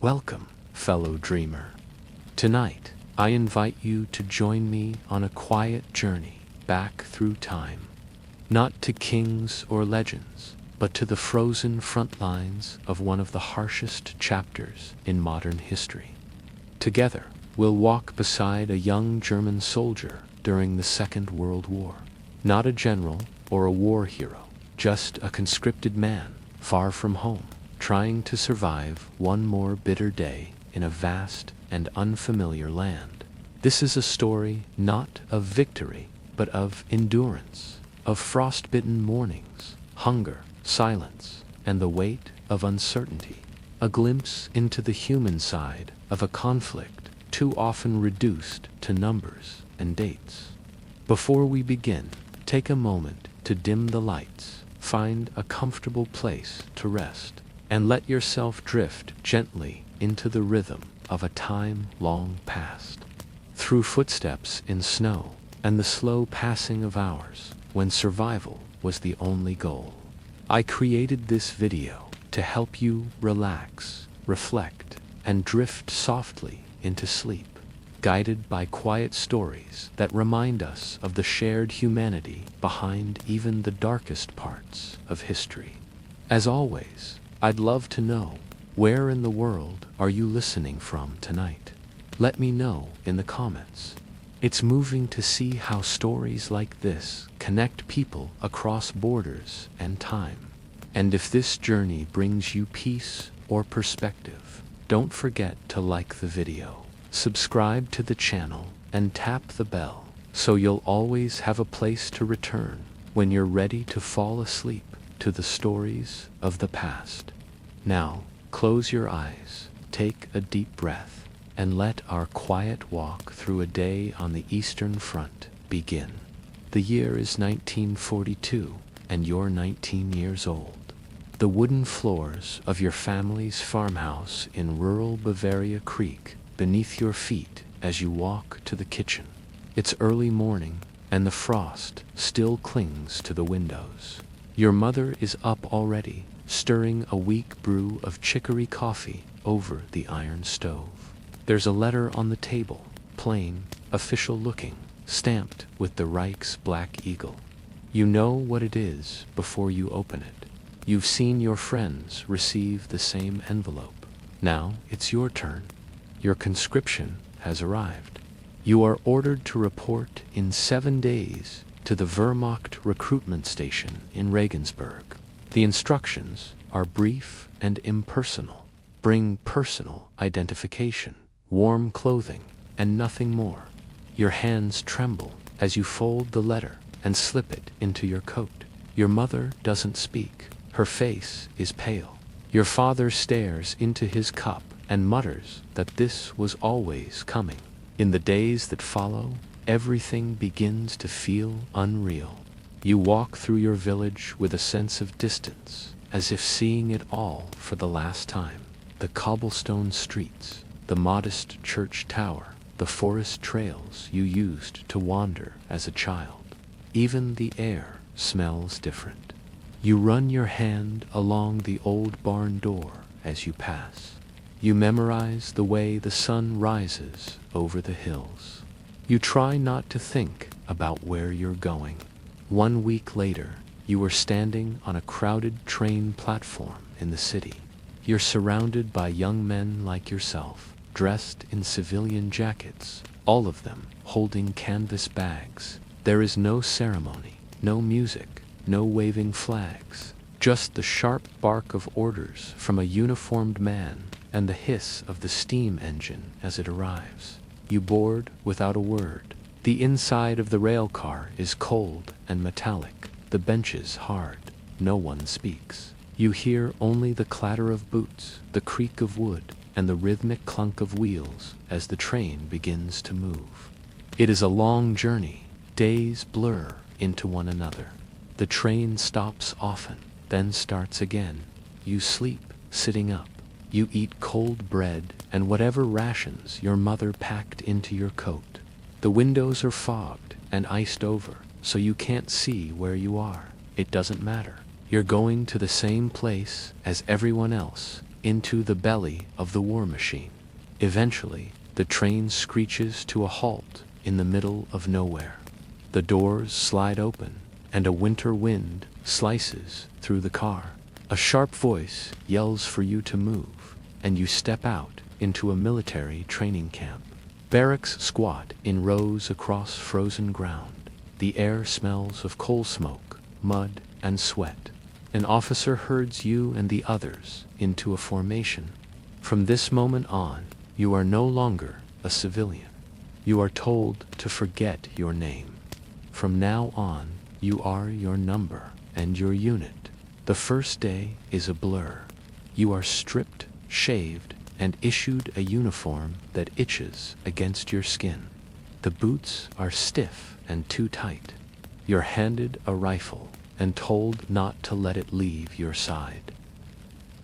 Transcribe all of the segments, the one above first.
Welcome, fellow dreamer. Tonight, I invite you to join me on a quiet journey back through time. Not to kings or legends, but to the frozen front lines of one of the harshest chapters in modern history. Together, we'll walk beside a young German soldier during the Second World War. Not a general or a war hero, just a conscripted man, far from home, trying to survive one more bitter day in a vast and unfamiliar land. This is a story not of victory, but of endurance, of frostbitten mornings, hunger, silence, and the weight of uncertainty. A glimpse into the human side of a conflict too often reduced to numbers and dates. Before we begin, take a moment to dim the lights, find a comfortable place to rest, and let yourself drift gently into the rhythm of a time long past. Through footsteps in snow and the slow passing of hours when survival was the only goal. I created this video to help you relax, reflect, and drift softly into sleep, guided by quiet stories that remind us of the shared humanity behind even the darkest parts of history. As always, I'd love to know, where in the world are you listening from tonight? Let me know in the comments. It's moving to see how stories like this connect people across borders and time. And if this journey brings you peace or perspective, don't forget to like the video, subscribe to the channel, and tap the bell so you'll always have a place to return when you're ready to fall asleep to the stories of the past. Now, close your eyes, take a deep breath, and let our quiet walk through a day on the Eastern Front begin. The year is 1942, and you're 19 years old. The wooden floors of your family's farmhouse in rural Bavaria creak beneath your feet as you walk to the kitchen. It's early morning, and the frost still clings to the windows. Your mother is up already, stirring a weak brew of chicory coffee over the iron stove. There's a letter on the table, plain, official looking, stamped with the Reich's Black Eagle. You know what it is before you open it. You've seen your friends receive the same envelope. Now it's your turn. Your conscription has arrived. You are ordered to report in 7 days to the Wehrmacht recruitment station in Regensburg. The instructions are brief and impersonal. Bring personal identification, warm clothing, and nothing more. Your hands tremble as you fold the letter and slip it into your coat. Your mother doesn't speak. Her face is pale. Your father stares into his cup and mutters that this was always coming. In the days that follow, everything begins to feel unreal. You walk through your village with a sense of distance, as if seeing it all for the last time. The cobblestone streets, the modest church tower, the forest trails you used to wander as a child. Even the air smells different. You run your hand along the old barn door as you pass. You memorize the way the sun rises over the hills. You try not to think about where you're going. 1 week later, you are standing on a crowded train platform in the city. You're surrounded by young men like yourself, dressed in civilian jackets, all of them holding canvas bags. There is no ceremony, no music, no waving flags, just the sharp bark of orders from a uniformed man and the hiss of the steam engine as it arrives. You board without a word. The inside of the rail car is cold and metallic, the benches hard. No one speaks. You hear only the clatter of boots, the creak of wood, and the rhythmic clunk of wheels as the train begins to move. It is a long journey. Days blur into one another. The train stops often, then starts again. You sleep sitting up. You eat cold bread and whatever rations your mother packed into your coat. The windows are fogged and iced over, so you can't see where you are. It doesn't matter. You're going to the same place as everyone else, into the belly of the war machine. Eventually, the train screeches to a halt in the middle of nowhere. The doors slide open, and a winter wind slices through the car. A sharp voice yells for you to move, and you step out into a military training camp. Barracks squat in rows across frozen ground. The air smells of coal smoke, mud, and sweat. An officer herds you and the others into a formation. From this moment on, you are no longer a civilian. You are told to forget your name. From now on, you are your number and your unit. The first day is a blur. You are stripped, shaved, and issued a uniform that itches against your skin. The boots are stiff and too tight. You're handed a rifle and told not to let it leave your side.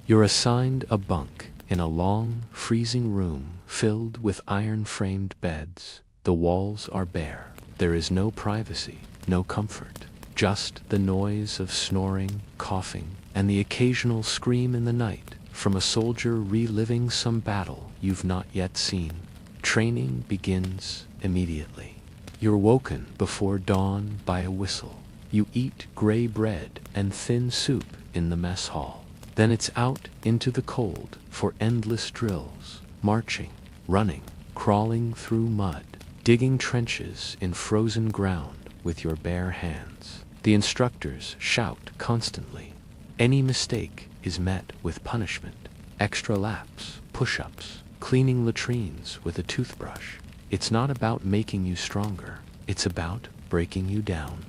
You're assigned a bunk in a long, freezing room filled with iron-framed beds. The walls are bare. There is no privacy, no comfort, just the noise of snoring, coughing, and the occasional scream in the night from a soldier reliving some battle you've not yet seen. Training begins immediately. You're woken before dawn by a whistle. You eat gray bread and thin soup in the mess hall. Then it's out into the cold for endless drills, marching, running, crawling through mud, digging trenches in frozen ground with your bare hands. The instructors shout constantly. Any mistake is met with punishment. Extra laps, push-ups, cleaning latrines with a toothbrush. It's not about making you stronger. It's about breaking you down.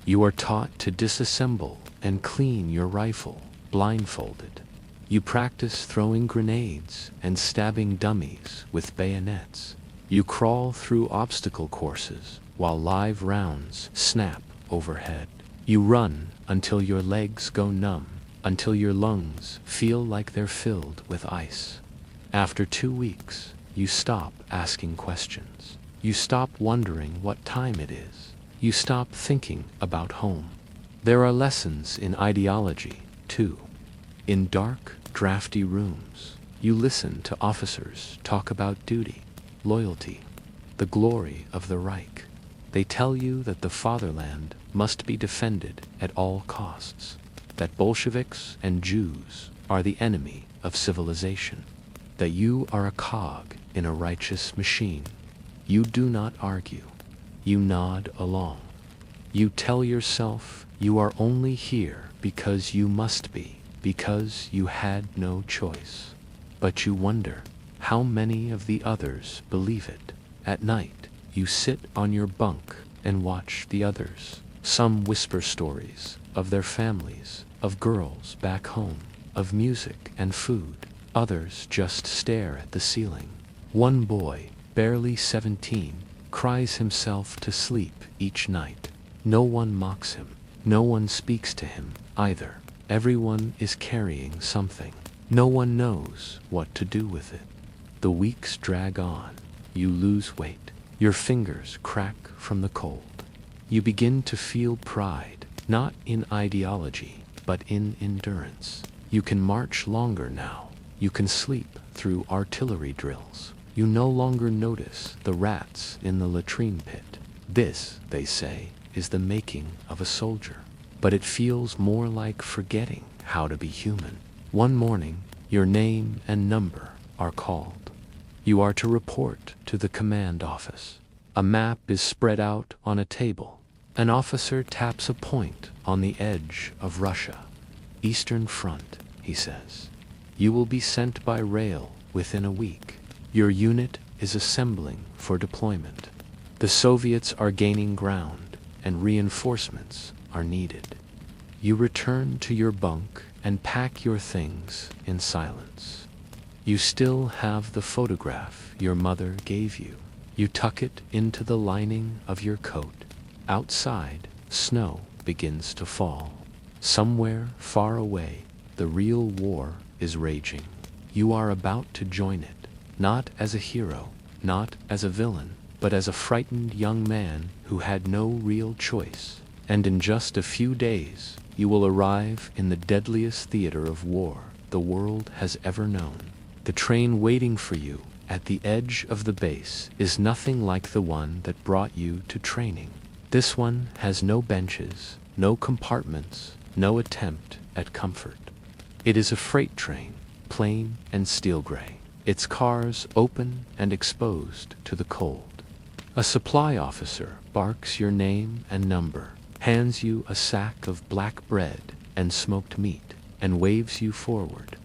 You are taught to disassemble and clean your rifle, blindfolded. You practice throwing grenades and stabbing dummies with bayonets. You crawl through obstacle courses while live rounds snap overhead. You run until your legs go numb, until your lungs feel like they're filled with ice. After 2 weeks, you stop asking questions. You stop wondering what time it is. You stop thinking about home. There are lessons in ideology, too. In dark, drafty rooms, you listen to officers talk about duty, loyalty, the glory of the Reich. They tell you that the fatherland must be defended at all costs, that Bolsheviks and Jews are the enemy of civilization, that you are a cog in a righteous machine. You do not argue. You nod along. You tell yourself you are only here because you must be, because you had no choice. But you wonder how many of the others believe it. At night, you sit on your bunk and watch the others. Some whisper stories of their families, of girls back home, of music and food. Others just stare at the ceiling. One boy, barely 17, cries himself to sleep each night. No one mocks him. No one speaks to him either. Everyone is carrying something. No one knows what to do with it. The weeks drag on. You lose weight. Your fingers crack from the cold. You begin to feel pride, not in ideology, but in endurance. You can march longer now. You can sleep through artillery drills. You no longer notice the rats in the latrine pit. This, they say, is the making of a soldier. But it feels more like forgetting how to be human. One morning, your name and number are called. You are to report to the command office. A map is spread out on a table. An officer taps a point on the edge of Russia. Eastern Front, he says. You will be sent by rail within a week. Your unit is assembling for deployment. The Soviets are gaining ground, and reinforcements are needed. You return to your bunk and pack your things in silence. You still have the photograph your mother gave you. You tuck it into the lining of your coat. Outside, snow begins to fall. Somewhere far away, the real war is raging. You are about to join it, not as a hero, not as a villain, but as a frightened young man who had no real choice. And in just a few days, you will arrive in the deadliest theater of war, the world has ever known. The train waiting for you at the edge of the base is nothing like the one that brought you to training. This one has no benches, no compartments, no attempt at comfort. It is a freight train, plain and steel gray, its cars open and exposed to the cold. A supply officer barks your name and number, hands you a sack of black bread and smoked meat, and waves you forward.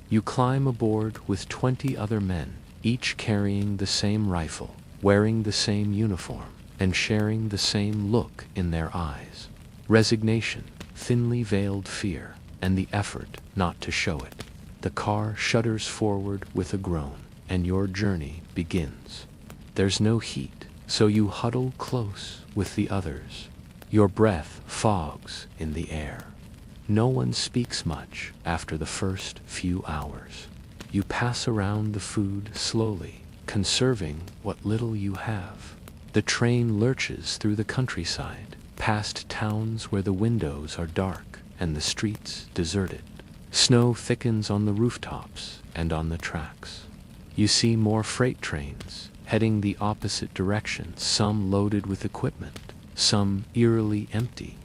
You climb aboard with 20 other men, each carrying the same rifle, wearing the same uniform, and sharing the same look in their eyes. Resignation, thinly veiled fear, and the effort not to show it. The car shudders forward with a groan, and your journey begins. There's no heat, so you huddle close with the others. Your breath fogs in the air. No one speaks much after the first few hours. You pass around the food slowly, conserving what little you have. The train lurches through the countryside, past towns where the windows are dark and the streets deserted. Snow thickens on the rooftops and on the tracks. You see more freight trains heading the opposite direction, some loaded with equipment, some eerily empty.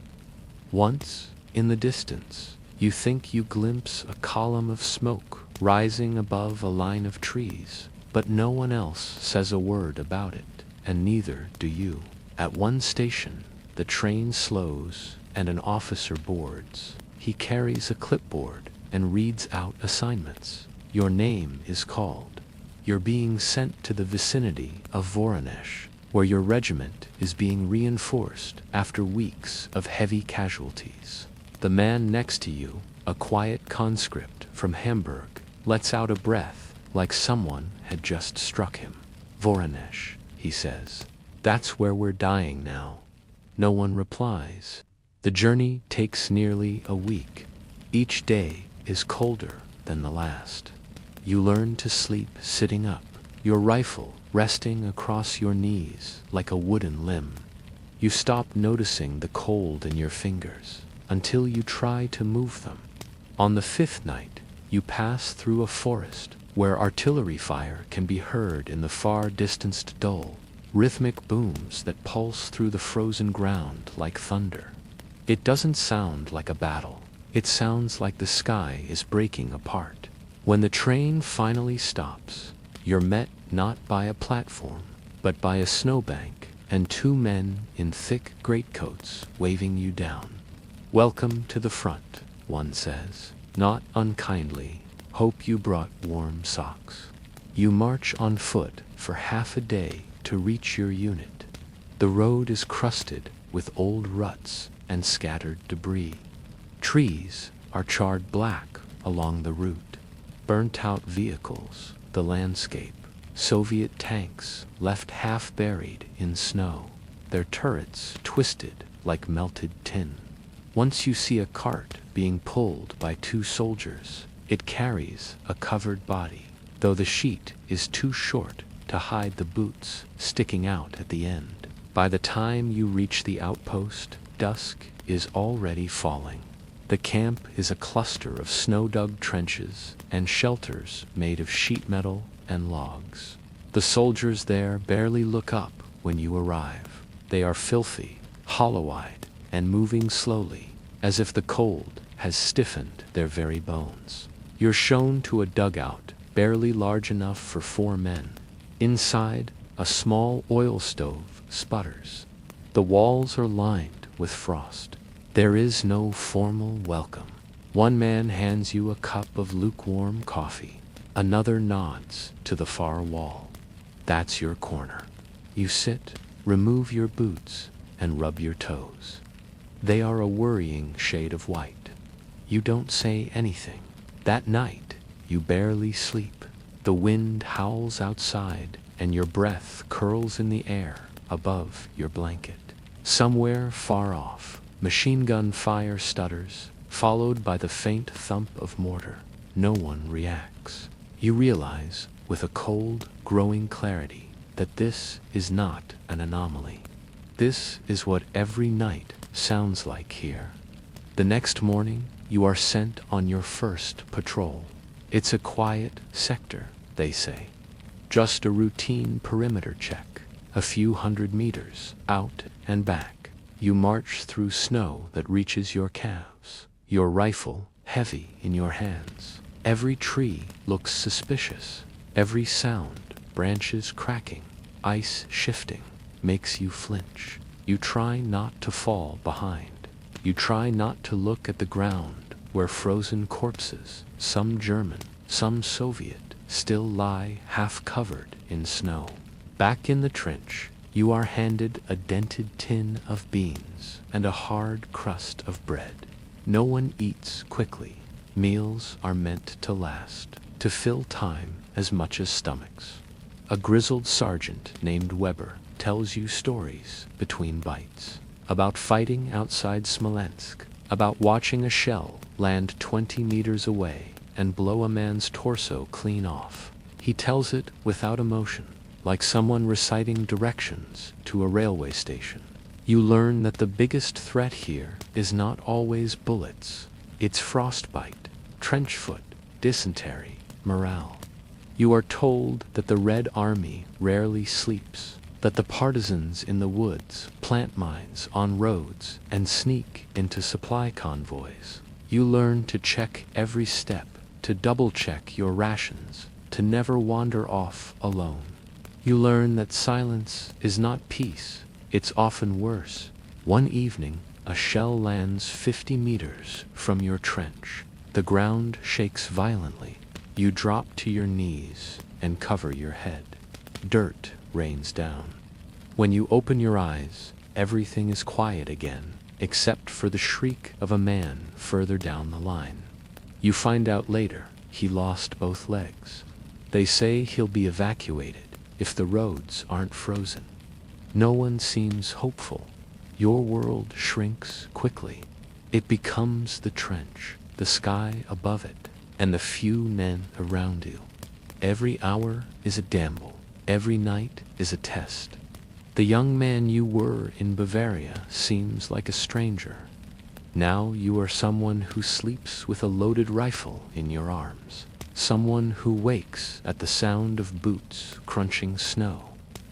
Once, in the distance, you think you glimpse a column of smoke rising above a line of trees, but no one else says a word about it, and neither do you. At one station, the train slows and an officer boards. He carries a clipboard and reads out assignments. Your name is called. You're being sent to the vicinity of Voronezh, where your regiment is being reinforced after weeks of heavy casualties. The man next to you, a quiet conscript from Hamburg, lets out a breath like someone had just struck him. Voronezh, he says. That's where we're dying now. No one replies. The journey takes nearly a week. Each day is colder than the last. You learn to sleep sitting up, your rifle resting across your knees like a wooden limb. You stop noticing the cold in your fingers until you try to move them. On the fifth night, you pass through a forest where artillery fire can be heard in the far distanced dull, rhythmic booms that pulse through the frozen ground like thunder. It doesn't sound like a battle. It sounds like the sky is breaking apart. When the train finally stops, you're met not by a platform, but by a snowbank and two men in thick greatcoats waving you down. Welcome to the front, one says, not unkindly. Hope you brought warm socks. You march on foot for half a day to reach your unit. The road is crusted with old ruts and scattered debris. Trees are charred black along the route. Burnt-out vehicles, the landscape, Soviet tanks left half buried in snow, their turrets twisted like melted tin. Once you see a cart being pulled by two soldiers, it carries a covered body, though the sheet is too short to hide the boots sticking out at the end. By the time you reach the outpost, dusk is already falling. The camp is a cluster of snow-dug trenches and shelters made of sheet metal and logs. The soldiers there barely look up when you arrive. They are filthy, hollow-eyed, and moving slowly, as if the cold has stiffened their very bones. You're shown to a dugout barely large enough for 4 men. Inside, a small oil stove sputters. The walls are lined with frost. There is no formal welcome. One man hands you a cup of lukewarm coffee. Another nods to the far wall. That's your corner. You sit, remove your boots, and rub your toes. They are a worrying shade of white. You don't say anything. That night, you barely sleep. The wind howls outside, and your breath curls in the air above your blanket. Somewhere far off, machine gun fire stutters, followed by the faint thump of mortar. No one reacts. You realize, with a cold, growing clarity, that this is not an anomaly. This is what every night sounds like here. The next morning, you are sent on your first patrol. It's a quiet sector, they say. Just a routine perimeter check, a few 100 meters out and back. You march through snow that reaches your calves, your rifle heavy in your hands. Every tree looks suspicious. Every sound, branches cracking, ice shifting, makes you flinch. You try not to fall behind. You try not to look at the ground where frozen corpses, some German, some Soviet, still lie half covered in snow. Back in the trench, you are handed a dented tin of beans and a hard crust of bread. No one eats quickly. Meals are meant to last, to fill time as much as stomachs. A grizzled sergeant named Weber tells you stories between bites about fighting outside Smolensk, about watching a shell land 20 meters away and blow a man's torso clean off. He tells it without emotion, like someone reciting directions to a railway station. You learn that the biggest threat here is not always bullets. It's frostbite, trench foot, dysentery, morale. You are told that the Red Army rarely sleeps, that the partisans in the woods plant mines on roads and sneak into supply convoys. You learn to check every step, to double-check your rations, to never wander off alone. You learn that silence is not peace, it's often worse. One evening, a shell lands 50 meters from your trench. The ground shakes violently. You drop to your knees and cover your head. Dirt rains down. When you open your eyes, everything is quiet again, except for the shriek of a man further down the line. You find out later he lost both legs. They say he'll be evacuated if the roads aren't frozen. No one seems hopeful. Your world shrinks quickly. It becomes the trench, the sky above it, and the few men around you. Every hour is a gamble. Every night is a test. The young man you were in Bavaria seems like a stranger. Now you are someone who sleeps with a loaded rifle in your arms. Someone who wakes at the sound of boots crunching snow.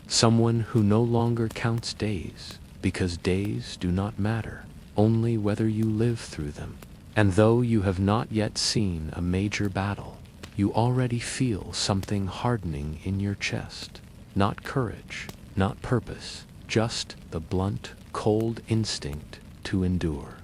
Someone who no longer counts days, because days do not matter, only whether you live through them. And though you have not yet seen a major battle, you already feel something hardening in your chest. Not courage, not purpose, just the blunt, cold instinct to endure.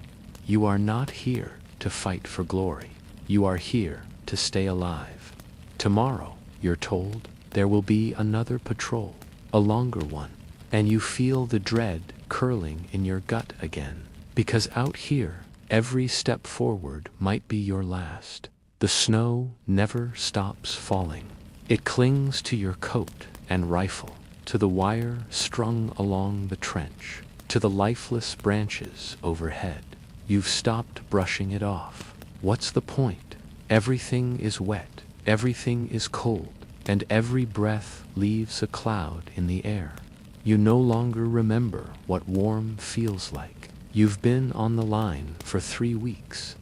You are not here to fight for glory. You are here to stay alive. Tomorrow, you're told, there will be another patrol, a longer one, and you feel the dread curling in your gut again, because out here, every step forward might be your last. The snow never stops falling. It clings to your coat and rifle, to the wire strung along the trench, to the lifeless branches overhead. You've stopped brushing it off. What's the point? Everything is wet, everything is cold, and every breath leaves a cloud in the air. You no longer remember what warm feels like. You've been on the line for 3 weeks.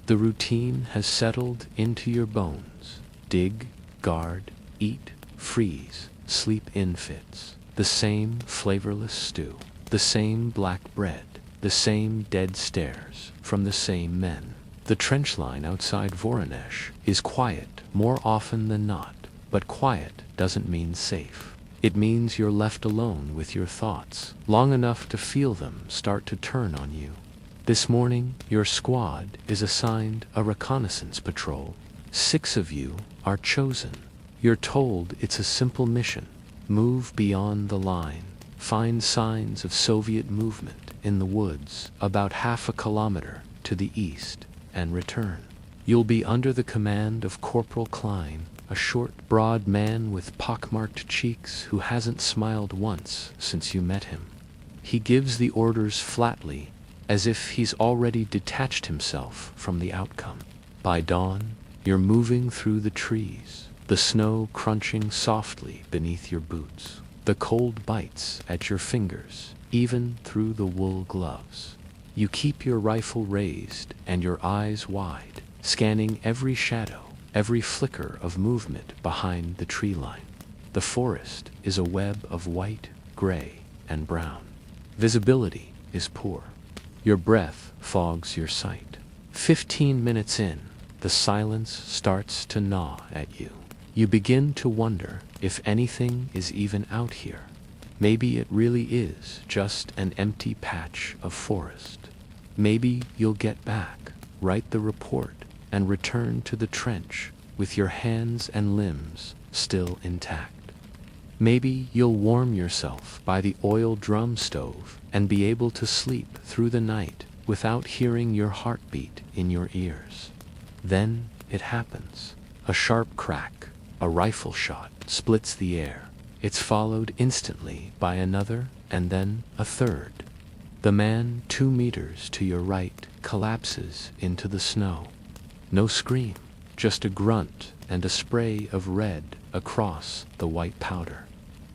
The routine has settled into your bones. Dig, guard, eat, freeze, sleep in fits. The same flavorless stew, the same black bread, the same dead stares from the same men. The trench line outside Voronezh is quiet more often than not, but quiet doesn't mean safe. It means you're left alone with your thoughts, long enough to feel them start to turn on you. This morning, your squad is assigned a reconnaissance patrol. 6 of you are chosen. You're told it's a simple mission. Move beyond the line. Find signs of Soviet movement in the woods about half a kilometer to the east and return. You'll be under the command of Corporal Klein, a short, broad man with pockmarked cheeks who hasn't smiled once since you met him. He gives the orders flatly, as if he's already detached himself from the outcome. By dawn, you're moving through the trees, the snow crunching softly beneath your boots. The cold bites at your fingers, even through the wool gloves. You keep your rifle raised and your eyes wide, scanning every shadow, every flicker of movement behind the tree line. The forest is a web of white, gray, and brown. Visibility is poor. Your breath fogs your sight. 15 minutes in, the silence starts to gnaw at you. You begin to wonder if anything is even out here. Maybe it really is just an empty patch of forest. Maybe you'll get back, write the report, and return to the trench with your hands and limbs still intact. Maybe you'll warm yourself by the oil drum stove and be able to sleep through the night without hearing your heartbeat in your ears. Then it happens. A sharp crack, a rifle shot, splits the air. It's followed instantly by another and then a third. The man 2 meters to your right collapses into the snow. No scream, just a grunt and a spray of red across the white powder.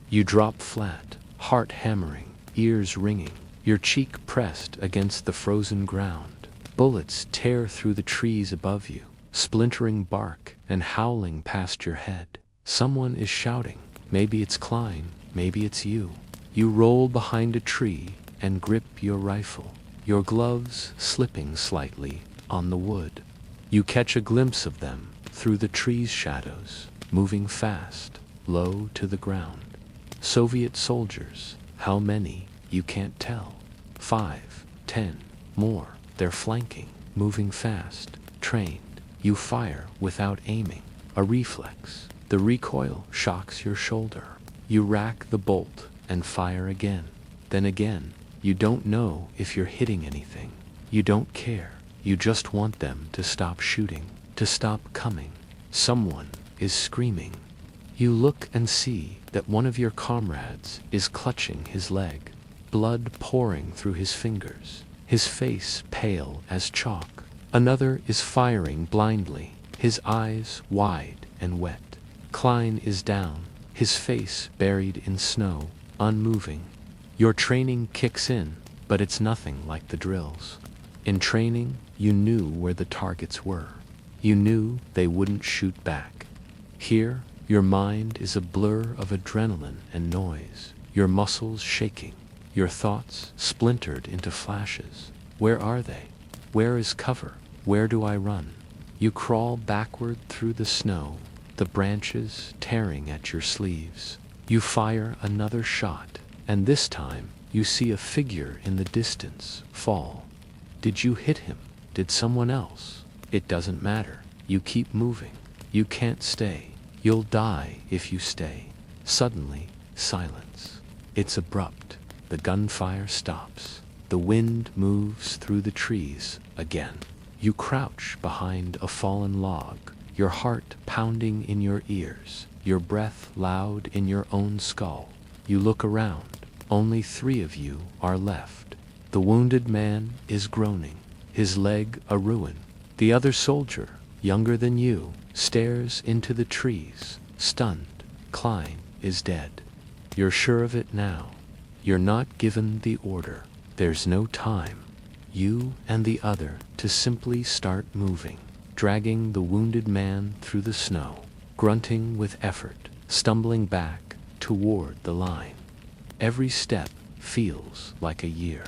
You drop flat, heart hammering, ears ringing, your cheek pressed against the frozen ground. Bullets tear through the trees above you, splintering bark and howling past your head. Someone is shouting. Maybe it's Klein, maybe it's you. You roll behind a tree and grip your rifle, your gloves slipping slightly on the wood. You catch a glimpse of them through the tree's shadows, moving fast, low to the ground. Soviet soldiers, how many, you can't tell. 5, 10, more. They're flanking, moving fast, trained. You fire without aiming, a reflex. The recoil shocks your shoulder. You rack the bolt and fire again. Then again. You don't know if you're hitting anything. You don't care. You just want them to stop shooting, to stop coming. Someone is screaming. You look and see that one of your comrades is clutching his leg, blood pouring through his fingers, his face pale as chalk. Another is firing blindly, his eyes wide and wet. Klein is down, his face buried in snow, unmoving. Your training kicks in, but it's nothing like the drills. In training, you knew where the targets were. You knew they wouldn't shoot back. Here, your mind is a blur of adrenaline and noise, your muscles shaking, your thoughts splintered into flashes. Where are they? Where is cover? Where do I run? You crawl backward through the snow, the branches tearing at your sleeves. You fire another shot, and this time you see a figure in the distance fall. Did you hit him? Did someone else? It doesn't matter. You keep moving. You can't stay. You'll die if you stay. Suddenly, silence. It's abrupt. The gunfire stops. The wind moves through the trees again. You crouch behind a fallen log, your heart pounding in your ears, your breath loud in your own skull. You look around. Only 3 of you are left. The wounded man is groaning, his leg a ruin. The other soldier, younger than you, stares into the trees, stunned. Klein is dead. You're sure of it now. You're not given the order. There's no time. You and the other to simply start moving, dragging the wounded man through the snow, grunting with effort, stumbling back toward the line. Every step feels like a year.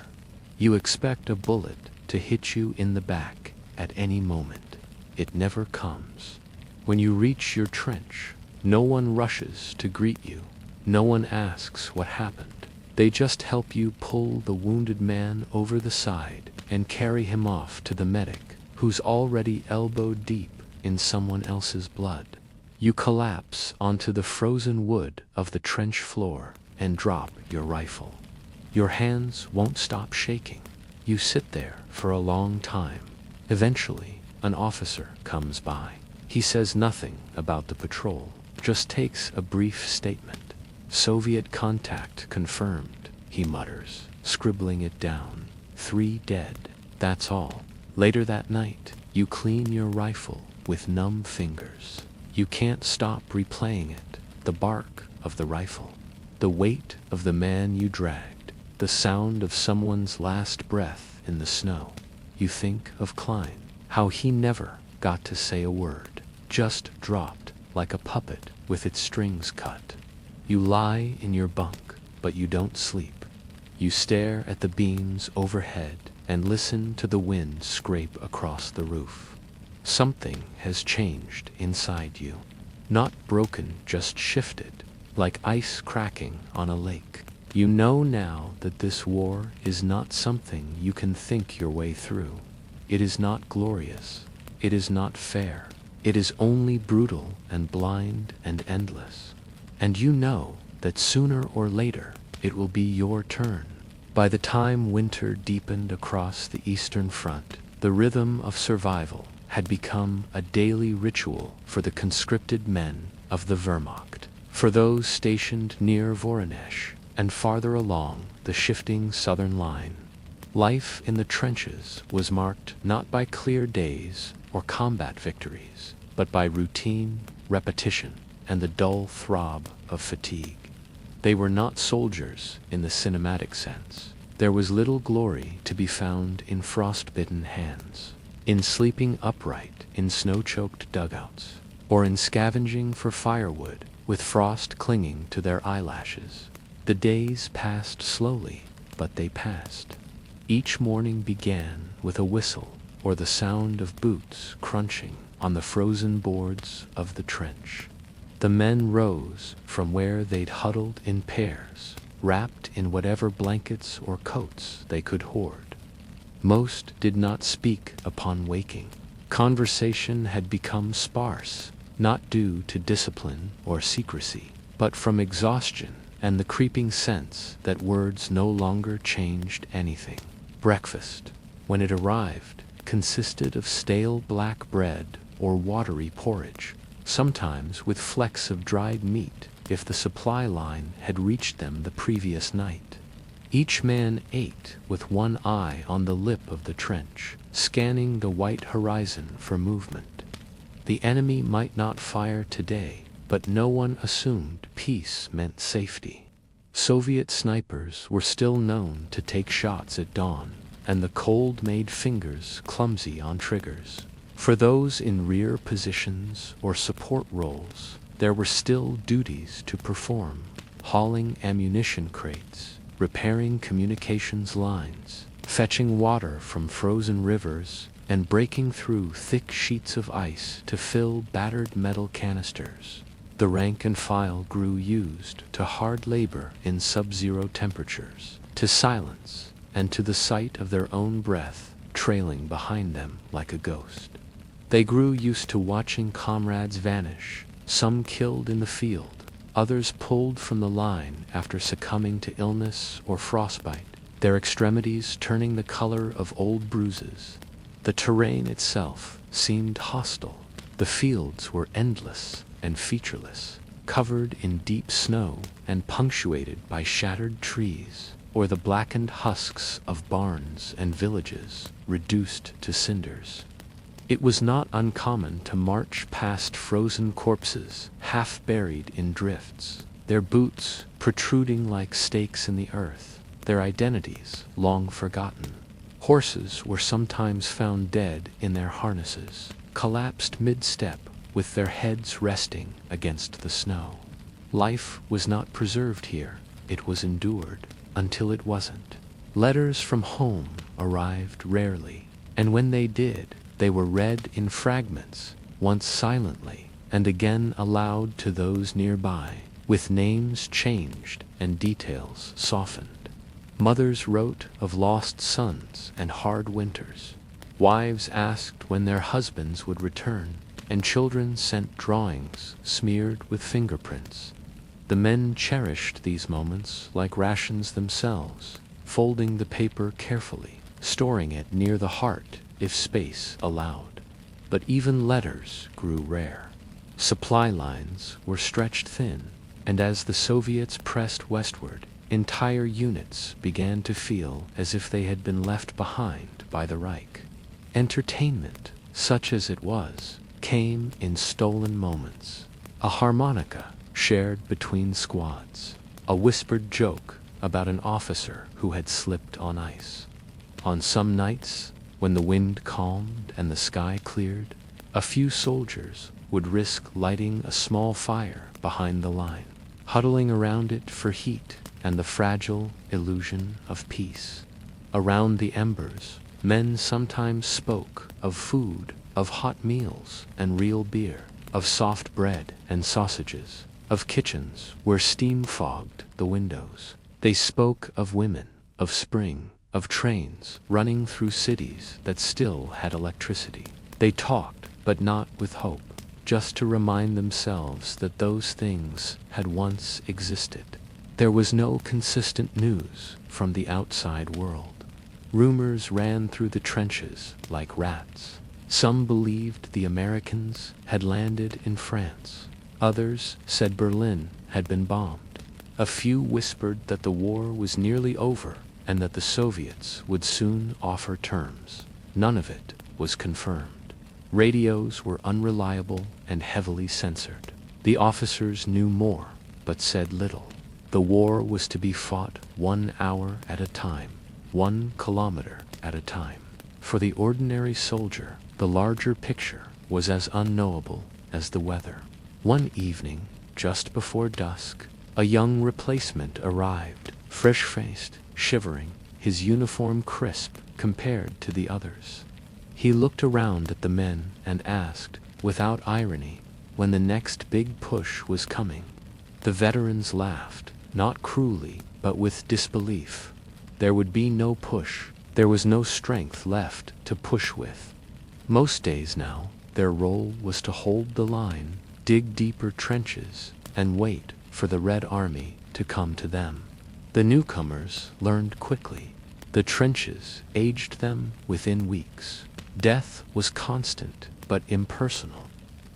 You expect a bullet to hit you in the back at any moment. It never comes. When you reach your trench, no one rushes to greet you. No one asks what happened. They just help you pull the wounded man over the side and carry him off to the medic, who's already elbow deep in someone else's blood. You collapse onto the frozen wood of the trench floor and drop your rifle. Your hands won't stop shaking. You sit there for a long time. Eventually, an officer comes by. He says nothing about the patrol, just takes a brief statement. Soviet contact confirmed, he mutters, scribbling it down. 3 dead, that's all. Later that night, you clean your rifle with numb fingers. You can't stop replaying it, the bark of the rifle, the weight of the man you dragged, the sound of someone's last breath in the snow. You think of Klein, how he never got to say a word, just dropped like a puppet with its strings cut. You lie in your bunk, but you don't sleep. You stare at the beams overhead and listen to the wind scrape across the roof. Something has changed inside you. Not broken, just shifted, like ice cracking on a lake. You know now that this war is not something you can think your way through. It is not glorious. It is not fair. It is only brutal and blind and endless. And you know that sooner or later it will be your turn. By the time winter deepened across the Eastern Front, the rhythm of survival had become a daily ritual for the conscripted men of the Wehrmacht. For those stationed near Voronezh and farther along the shifting southern line, life in the trenches was marked not by clear days or combat victories, but by routine, repetition, and the dull throb of fatigue. They were not soldiers in the cinematic sense. There was little glory to be found in frostbitten hands, in sleeping upright in snow-choked dugouts, or in scavenging for firewood with frost clinging to their eyelashes. The days passed slowly, but they passed. Each morning began with a whistle or the sound of boots crunching on the frozen boards of the trench. The men rose from where they'd huddled in pairs, wrapped in whatever blankets or coats they could hoard. Most did not speak upon waking. Conversation had become sparse, not due to discipline or secrecy, but from exhaustion and the creeping sense that words no longer changed anything. Breakfast, when it arrived, consisted of stale black bread or watery porridge, sometimes with flecks of dried meat if the supply line had reached them the previous night. Each man ate with one eye on the lip of the trench, scanning the white horizon for movement. The enemy might not fire today, but no one assumed peace meant safety. Soviet snipers were still known to take shots at dawn, and the cold made fingers clumsy on triggers. For those in rear positions or support roles, there were still duties to perform: hauling ammunition crates, repairing communications lines, fetching water from frozen rivers, and breaking through thick sheets of ice to fill battered metal canisters. The rank and file grew used to hard labor in sub-zero temperatures, to silence, and to the sight of their own breath trailing behind them like a ghost. They grew used to watching comrades vanish, some killed in the field, others pulled from the line after succumbing to illness or frostbite, their extremities turning the color of old bruises. The terrain itself seemed hostile. The fields were endless and featureless, covered in deep snow and punctuated by shattered trees, or the blackened husks of barns and villages reduced to cinders. It was not uncommon to march past frozen corpses half buried in drifts, their boots protruding like stakes in the earth, their identities long forgotten. Horses were sometimes found dead in their harnesses, collapsed mid-step with their heads resting against the snow. Life was not preserved here, it was endured until it wasn't. Letters from home arrived rarely, and when they did, they were read in fragments, once silently, and again aloud to those nearby, with names changed and details softened. Mothers wrote of lost sons and hard winters. Wives asked when their husbands would return, and children sent drawings smeared with fingerprints. The men cherished these moments like rations themselves, folding the paper carefully, storing it near the heart if space allowed. But even letters grew rare. Supply lines were stretched thin, and as the Soviets pressed westward, entire units began to feel as if they had been left behind by the Reich. Entertainment, such as it was, came in stolen moments. A harmonica shared between squads, a whispered joke about an officer who had slipped on ice. On some nights, when the wind calmed and the sky cleared, a few soldiers would risk lighting a small fire behind the line, huddling around it for heat and the fragile illusion of peace. Around the embers, men sometimes spoke of food, of hot meals and real beer, of soft bread and sausages, of kitchens where steam fogged the windows. They spoke of women, of spring, of trains running through cities that still had electricity. They talked, but not with hope, just to remind themselves that those things had once existed. There was no consistent news from the outside world. Rumors ran through the trenches like rats. Some believed the Americans had landed in France. Others said Berlin had been bombed. A few whispered that the war was nearly over and that the Soviets would soon offer terms. None of it was confirmed. Radios were unreliable and heavily censored. The officers knew more, but said little. The war was to be fought 1 hour at a time, 1 kilometer at a time. For the ordinary soldier, the larger picture was as unknowable as the weather. One evening, just before dusk, a young replacement arrived, fresh-faced, shivering, his uniform crisp compared to the others. He looked around at the men and asked, without irony, when the next big push was coming. The veterans laughed, not cruelly, but with disbelief. There would be no push. There was no strength left to push with. Most days now, their role was to hold the line, dig deeper trenches, and wait for the Red Army to come to them. The newcomers learned quickly. The trenches aged them within weeks. Death was constant but impersonal.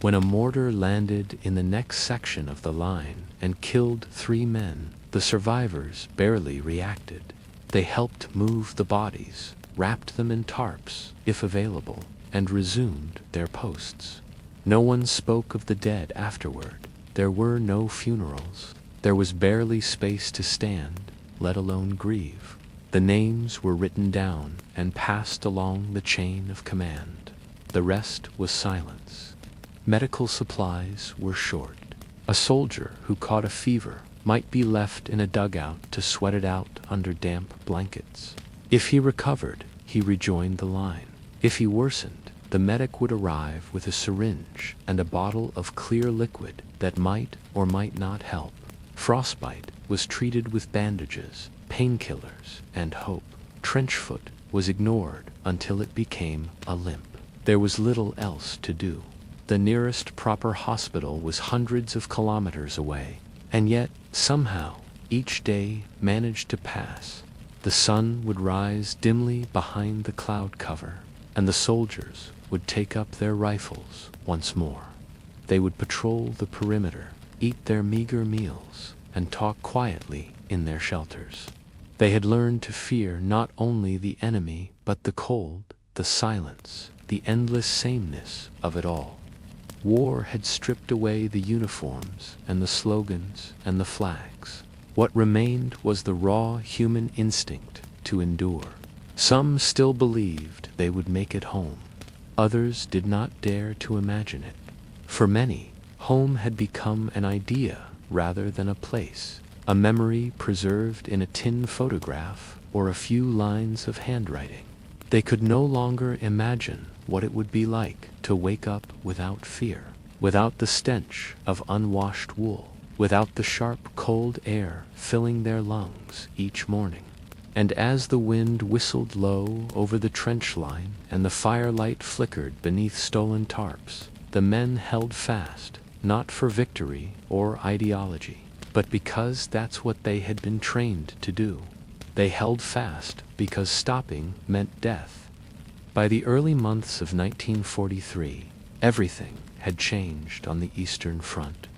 When a mortar landed in the next section of the line and killed 3 men, the survivors barely reacted. They helped move the bodies, wrapped them in tarps, if available, and resumed their posts. No one spoke of the dead afterward. There were no funerals. There was barely space to stand, let alone grieve. The names were written down and passed along the chain of command. The rest was silence. Medical supplies were short. A soldier who caught a fever might be left in a dugout to sweat it out under damp blankets. If he recovered, he rejoined the line. If he worsened, the medic would arrive with a syringe and a bottle of clear liquid that might or might not help. Frostbite was treated with bandages, painkillers, and hope. Trenchfoot was ignored until it became a limp. There was little else to do. The nearest proper hospital was hundreds of kilometers away, and yet, somehow, each day managed to pass. The sun would rise dimly behind the cloud cover, and the soldiers would take up their rifles once more. They would patrol the perimeter, eat their meager meals, and talk quietly in their shelters. They had learned to fear not only the enemy, but the cold, the silence, the endless sameness of it all. War had stripped away the uniforms and the slogans and the flags. What remained was the raw human instinct to endure. Some still believed they would make it home. Others did not dare to imagine it. For many, home had become an idea rather than a place, a memory preserved in a tin photograph or a few lines of handwriting. They could no longer imagine what it would be like to wake up without fear, without the stench of unwashed wool, without the sharp cold air filling their lungs each morning. And as the wind whistled low over the trench line and the firelight flickered beneath stolen tarps, the men held fast, not for victory or ideology, but because that's what they had been trained to do. They held fast because stopping meant death. By the early months of 1943, everything had changed on the Eastern Front.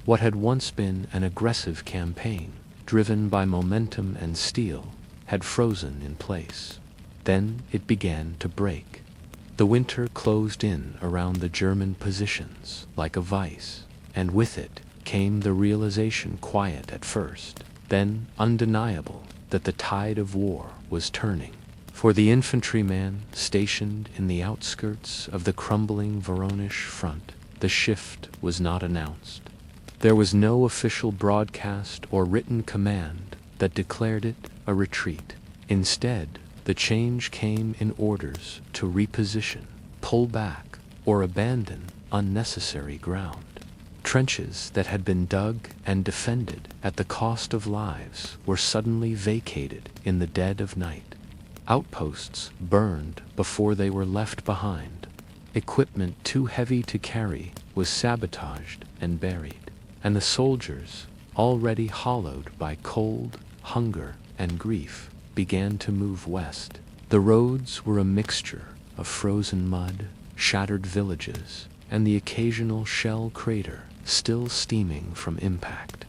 What had once been an aggressive campaign, driven by momentum and steel, had frozen in place. Then it began to break. The winter closed in around the German positions like a vice, and with it came the realization, quiet at first, then undeniable, that the tide of war was turning. For the infantryman stationed in the outskirts of the crumbling Voronezh front, the shift was not announced. There was no official broadcast or written command that declared it a retreat. Instead, the change came in orders to reposition, pull back, or abandon unnecessary ground. Trenches that had been dug and defended at the cost of lives were suddenly vacated in the dead of night. Outposts burned before they were left behind. Equipment too heavy to carry was sabotaged and buried, and the soldiers, already hollowed by cold, hunger, and grief, began to move west. The roads were a mixture of frozen mud, shattered villages, and the occasional shell crater still steaming from impact.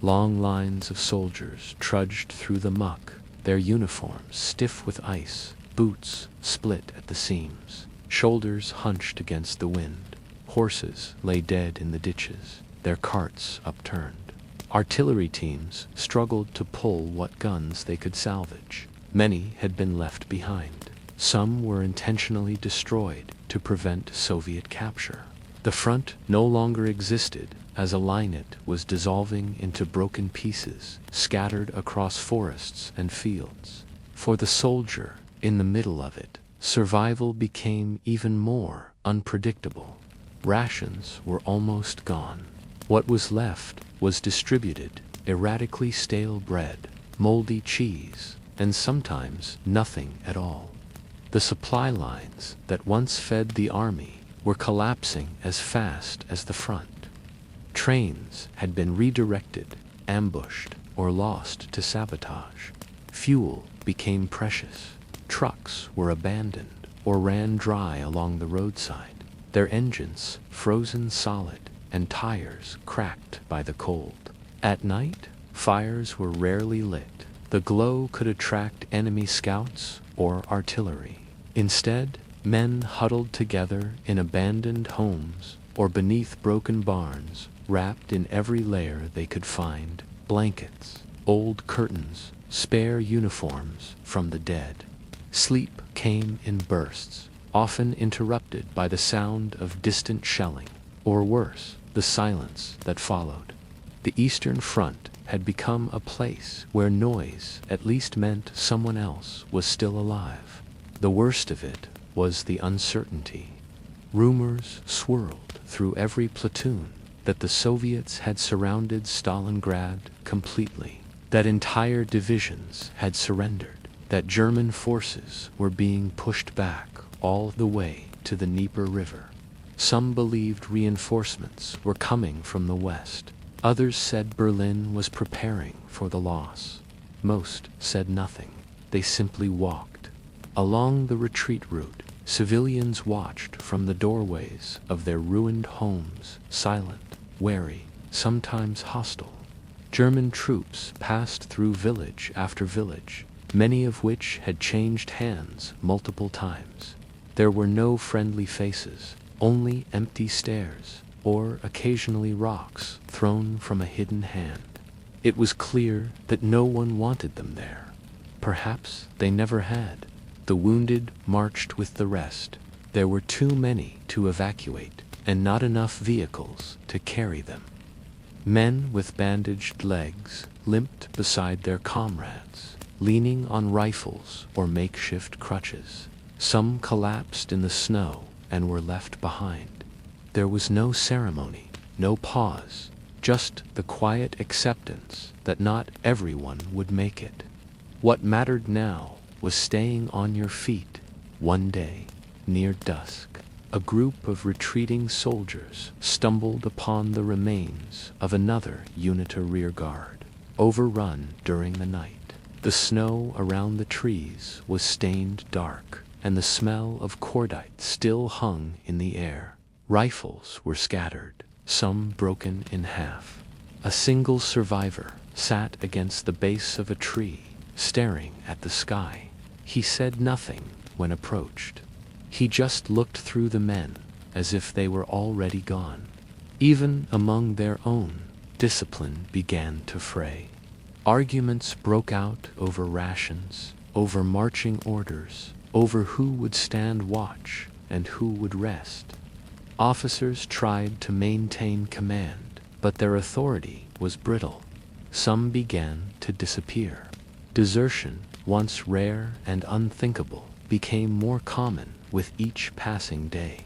Long lines of soldiers trudged through the muck, their uniforms stiff with ice, boots split at the seams, shoulders hunched against the wind. Horses lay dead in the ditches, their carts upturned. Artillery teams struggled to pull what guns they could salvage. Many had been left behind. Some were intentionally destroyed to prevent Soviet capture. The front no longer existed, as a linet was dissolving into broken pieces, scattered across forests and fields. For the soldier, in the middle of it, survival became even more unpredictable. Rations were almost gone. What was left was distributed, erratically stale bread, moldy cheese, and sometimes nothing at all. The supply lines that once fed the army were collapsing as fast as the front. Trains had been redirected, ambushed, or lost to sabotage. Fuel became precious. Trucks were abandoned or ran dry along the roadside, their engines frozen solid and tires cracked by the cold. At night, fires were rarely lit. The glow could attract enemy scouts or artillery. Instead, men huddled together in abandoned homes or beneath broken barns, wrapped in every layer they could find: blankets, old curtains, spare uniforms from the dead. Sleep came in bursts, often interrupted by the sound of distant shelling, or worse, the silence that followed. The Eastern Front had become a place where noise at least meant someone else was still alive. The worst of it was the uncertainty. Rumors swirled through every platoon that the Soviets had surrounded Stalingrad completely, that entire divisions had surrendered, that German forces were being pushed back all the way to the Dnieper River. Some believed reinforcements were coming from the west. Others said Berlin was preparing for the loss. Most said nothing. They simply walked. Along the retreat route, civilians watched from the doorways of their ruined homes, silent, wary, sometimes hostile. German troops passed through village after village, many of which had changed hands multiple times. There were no friendly faces, only empty stares, or occasionally rocks thrown from a hidden hand. It was clear that no one wanted them there. Perhaps they never had. The wounded marched with the rest. There were too many to evacuate, and not enough vehicles to carry them. Men with bandaged legs limped beside their comrades, leaning on rifles or makeshift crutches. Some collapsed in the snow and were left behind. There was no ceremony, no pause, just the quiet acceptance that not everyone would make it. What mattered now was staying on your feet. One day, near dusk, a group of retreating soldiers stumbled upon the remains of another UNITA rearguard, overrun during the night. The snow around the trees was stained dark, and the smell of cordite still hung in the air. Rifles were scattered, some broken in half. A single survivor sat against the base of a tree, staring at the sky. He said nothing when approached. He just looked through the men as if they were already gone. Even among their own, discipline began to fray. Arguments broke out over rations, over marching orders, over who would stand watch and who would rest. Officers tried to maintain command, but their authority was brittle. Some began to disappear. Desertion, once rare and unthinkable, became more common with each passing day.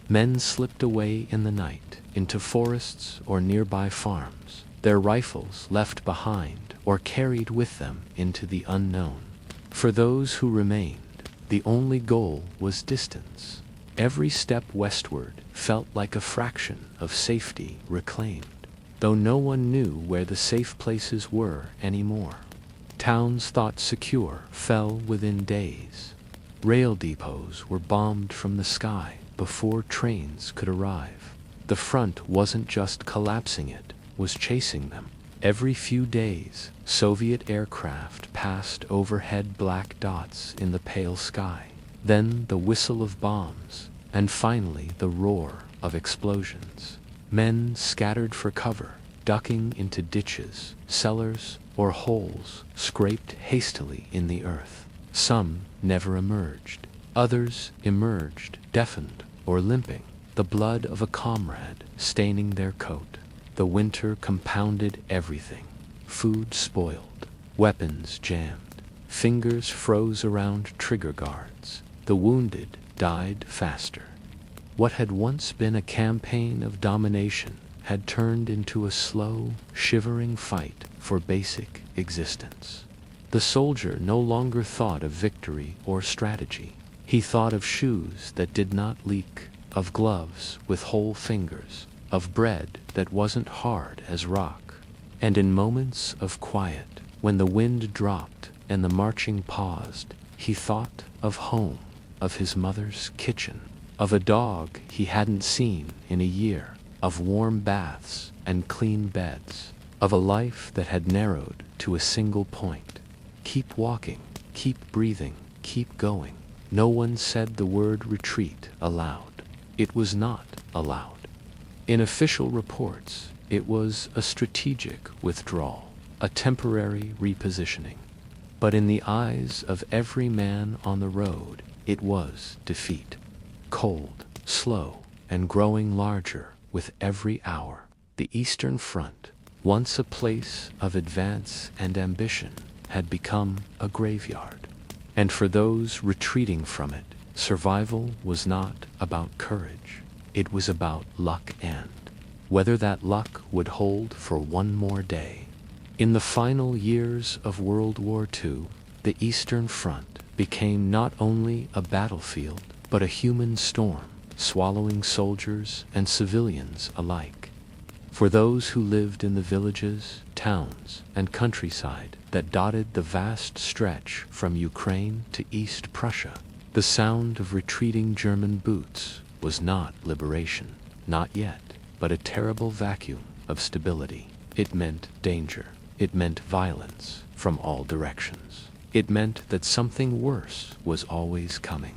Men slipped away in the night into forests or nearby farms, their rifles left behind or carried with them into the unknown. For those who remained, the only goal was distance. Every step westward felt like a fraction of safety reclaimed, though no one knew where the safe places were anymore. Towns thought secure fell within days. Rail depots were bombed from the sky before trains could arrive. The front wasn't just collapsing, it was chasing them. Every few days, Soviet aircraft passed overhead, black dots in the pale sky. Then the whistle of bombs, and finally the roar of explosions. Men scattered for cover, ducking into ditches, cellars, or holes scraped hastily in the earth. Some never emerged. Others emerged, deafened or limping, the blood of a comrade staining their coat. The winter compounded everything. Food spoiled, weapons jammed, fingers froze around trigger guards. The wounded died faster. What had once been a campaign of domination had turned into a slow, shivering fight for basic existence. The soldier no longer thought of victory or strategy. He thought of shoes that did not leak, of gloves with whole fingers, of bread that wasn't hard as rock. And in moments of quiet, when the wind dropped and the marching paused, he thought of home, of his mother's kitchen, of a dog he hadn't seen in a year, of warm baths and clean beds, of a life that had narrowed to a single point. Keep walking, keep breathing, keep going. No one said the word retreat aloud. It was not allowed. In official reports, it was a strategic withdrawal, a temporary repositioning. But in the eyes of every man on the road, it was defeat. Cold, slow, and growing larger with every hour, the Eastern Front, once a place of advance and ambition, had become a graveyard. And for those retreating from it, survival was not about courage. It was about luck and whether that luck would hold for one more day. In the final years of World War II, the Eastern Front became not only a battlefield, but a human storm, swallowing soldiers and civilians alike. For those who lived in the villages, towns, and countryside that dotted the vast stretch from Ukraine to East Prussia, the sound of retreating German boots was not liberation, not yet, but a terrible vacuum of stability. It meant danger. It meant violence from all directions. It meant that something worse was always coming.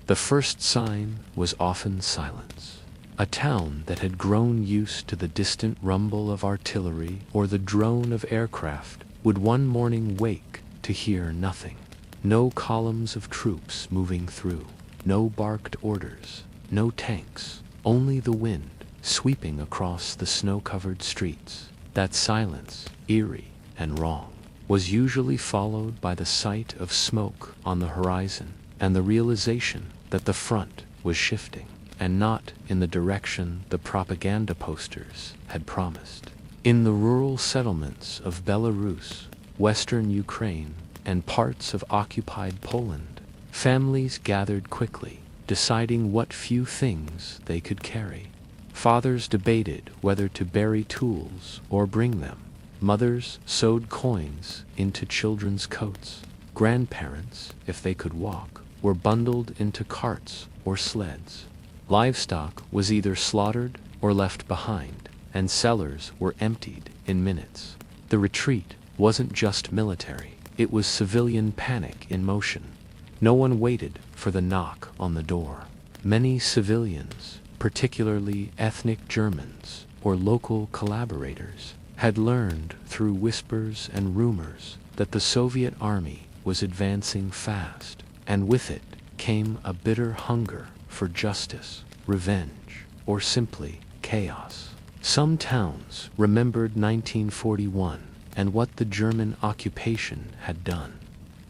The first sign was often silence. A town that had grown used to the distant rumble of artillery or the drone of aircraft would one morning wake to hear nothing. No columns of troops moving through, no barked orders, no tanks, only the wind sweeping across the snow-covered streets. That silence, eerie and wrong, was usually followed by the sight of smoke on the horizon and the realization that the front was shifting, and not in the direction the propaganda posters had promised. In the rural settlements of Belarus, western Ukraine, and parts of occupied Poland, families gathered quickly, deciding what few things they could carry. Fathers debated whether to bury tools or bring them. Mothers sewed coins into children's coats. Grandparents, if they could walk, were bundled into carts or sleds. Livestock was either slaughtered or left behind, and cellars were emptied in minutes. The retreat wasn't just military, it was civilian panic in motion. No one waited for the knock on the door. Many civilians, particularly ethnic Germans or local collaborators, had learned through whispers and rumors that the Soviet army was advancing fast, and with it came a bitter hunger for justice, revenge, or simply chaos. Some towns remembered 1941 and what the German occupation had done.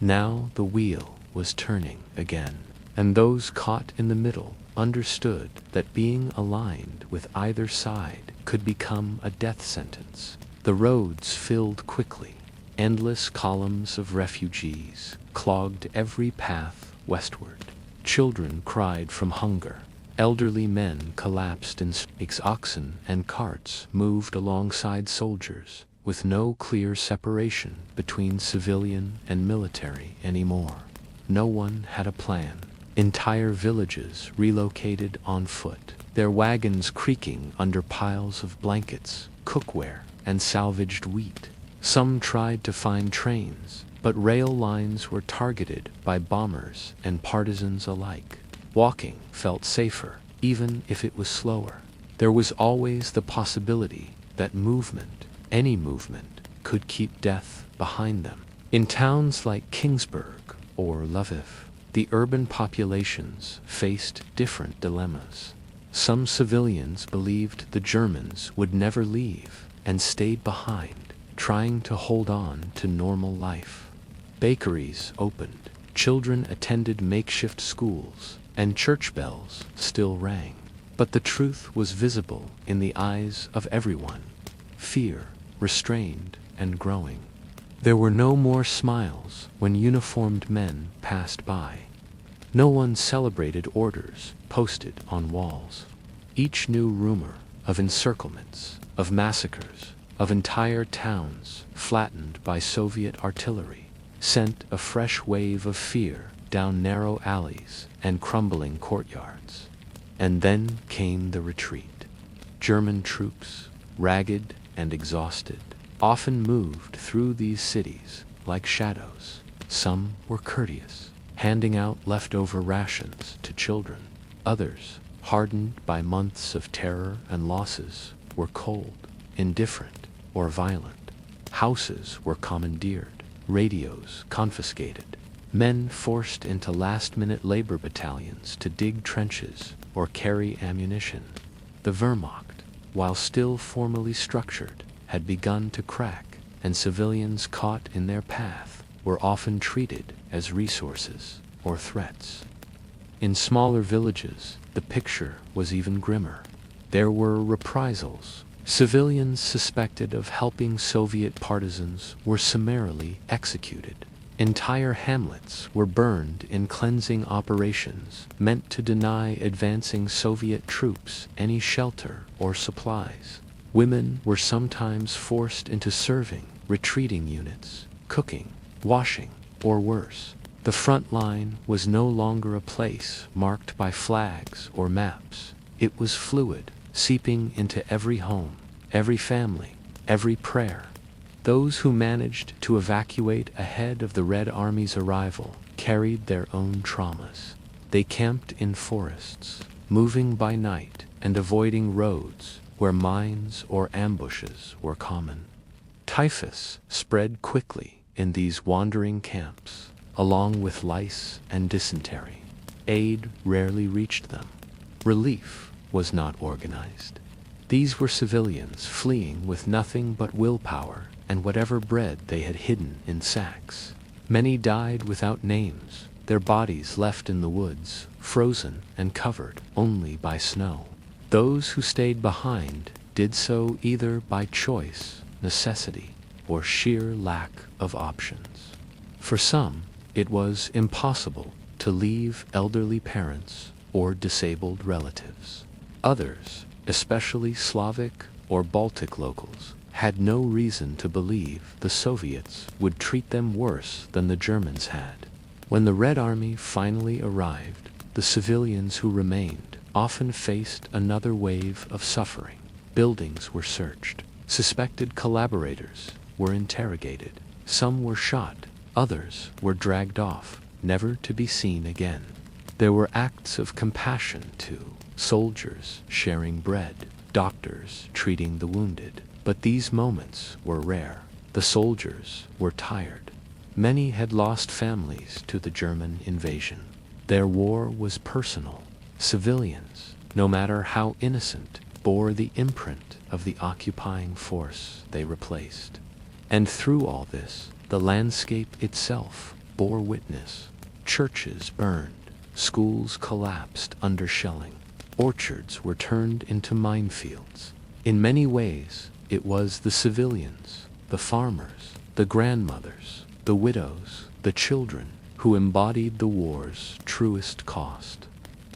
Now the wheel was turning again, and those caught in the middle understood that being aligned with either side could become a death sentence. The roads filled quickly. Endless columns of refugees clogged every path westward. Children cried from hunger. Elderly men collapsed in snakes. Oxen and carts moved alongside soldiers, with no clear separation between civilian and military anymore. No one had a plan. Entire villages relocated on foot, their wagons creaking under piles of blankets, cookware, and salvaged wheat. Some tried to find trains, but rail lines were targeted by bombers and partisans alike. Walking felt safer, even if it was slower. There was always the possibility that movement, any movement, could keep death behind them. In towns like Kingsburg or Lviv, the urban populations faced different dilemmas. Some civilians believed the Germans would never leave and stayed behind, trying to hold on to normal life. Bakeries opened, children attended makeshift schools, and church bells still rang. But the truth was visible in the eyes of everyone: fear, restrained and growing. There were no more smiles when uniformed men passed by. No one celebrated orders posted on walls. Each new rumor of encirclements, of massacres, of entire towns flattened by Soviet artillery sent a fresh wave of fear down narrow alleys and crumbling courtyards. And then came the retreat. German troops, ragged and exhausted, often moved through these cities like shadows. Some were courteous, handing out leftover rations to children. Others, hardened by months of terror and losses, were cold, indifferent, or violent. Houses were commandeered, radios confiscated, men forced into last-minute labor battalions to dig trenches or carry ammunition. The Wehrmacht, while still formally structured, had begun to crack, and civilians caught in their path were often treated as resources or threats. In smaller villages, the picture was even grimmer. There were reprisals. Civilians suspected of helping Soviet partisans were summarily executed. Entire hamlets were burned in cleansing operations meant to deny advancing Soviet troops any shelter or supplies. Women were sometimes forced into serving retreating units, cooking, washing, or worse. The front line was no longer a place marked by flags or maps. It was fluid, seeping into every home, every family, every prayer. Those who managed to evacuate ahead of the Red Army's arrival carried their own traumas. They camped in forests, moving by night and avoiding roads where mines or ambushes were common. Typhus spread quickly in these wandering camps, along with lice and dysentery. Aid rarely reached them. Relief was not organized. These were civilians fleeing with nothing but willpower and whatever bread they had hidden in sacks. Many died without names, their bodies left in the woods, frozen and covered only by snow. Those who stayed behind did so either by choice, necessity, or sheer lack of options. For some, it was impossible to leave elderly parents or disabled relatives. Others, especially Slavic or Baltic locals, had no reason to believe the Soviets would treat them worse than the Germans had. When the Red Army finally arrived, the civilians who remained often faced another wave of suffering. Buildings were searched. Suspected collaborators were interrogated. Some were shot. Others were dragged off, never to be seen again. There were acts of compassion too. Soldiers sharing bread, doctors treating the wounded. But these moments were rare. The soldiers were tired. Many had lost families to the German invasion. Their war was personal. Civilians, no matter how innocent, bore the imprint of the occupying force they replaced. And through all this, the landscape itself bore witness. Churches burned, schools collapsed under shelling, orchards were turned into minefields. In many ways, it was the civilians, the farmers, the grandmothers, the widows, the children, who embodied the war's truest cost.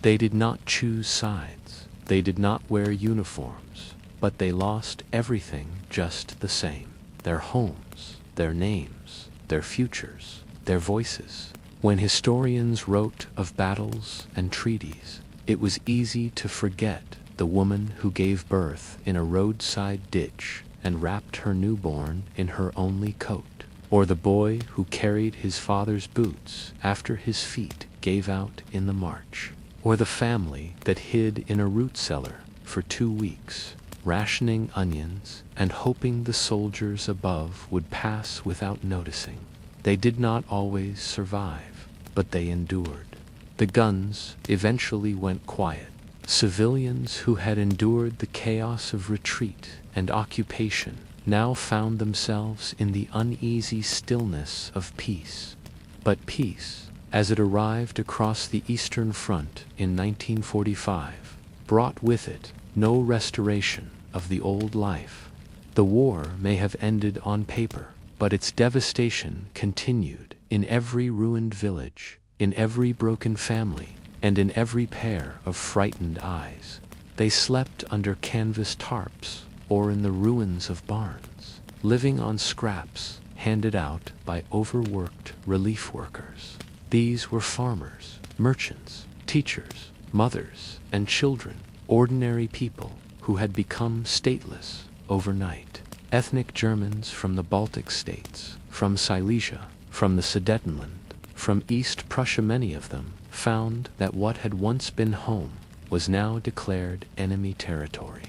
They did not choose sides, they did not wear uniforms, but they lost everything just the same: their homes, their names, their futures, their voices. When historians wrote of battles and treaties, it was easy to forget the woman who gave birth in a roadside ditch and wrapped her newborn in her only coat, or the boy who carried his father's boots after his feet gave out in the march, or the family that hid in a root cellar for 2 weeks, rationing onions and hoping the soldiers above would pass without noticing. They did not always survive, but they endured. The guns eventually went quiet. Civilians who had endured the chaos of retreat and occupation now found themselves in the uneasy stillness of peace. But peace, as it arrived across the Eastern Front in 1945, brought with it no restoration of the old life. The war may have ended on paper, but its devastation continued in every ruined village, in every broken family, and in every pair of frightened eyes. They slept under canvas tarps or in the ruins of barns, living on scraps handed out by overworked relief workers. These were farmers, merchants, teachers, mothers, and children, ordinary people who had become stateless overnight. Ethnic Germans from the Baltic states, from Silesia, from the Sudetenland, from East Prussia, many of them found that what had once been home was now declared enemy territory.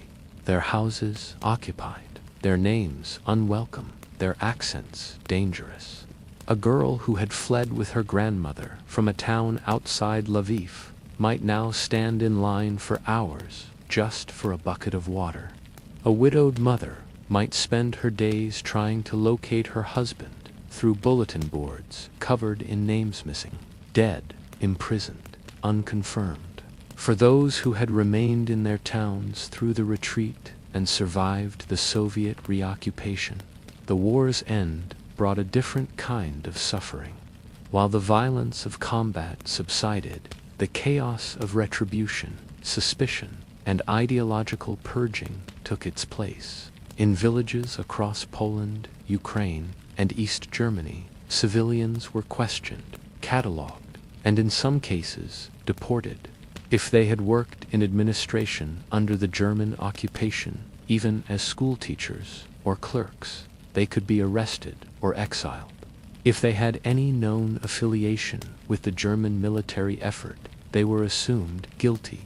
Their houses occupied, their names unwelcome, their accents dangerous. A girl who had fled with her grandmother from a town outside Lviv might now stand in line for hours just for a bucket of water. A widowed mother might spend her days trying to locate her husband through bulletin boards covered in names missing, dead, imprisoned, unconfirmed. For those who had remained in their towns through the retreat and survived the Soviet reoccupation, the war's end brought a different kind of suffering. While the violence of combat subsided, the chaos of retribution, suspicion, and ideological purging took its place. In villages across Poland, Ukraine, and East Germany, civilians were questioned, catalogued, and in some cases deported. If they had worked in administration under the German occupation, even as school teachers or clerks, they could be arrested or exiled. If they had any known affiliation with the German military effort, they were assumed guilty.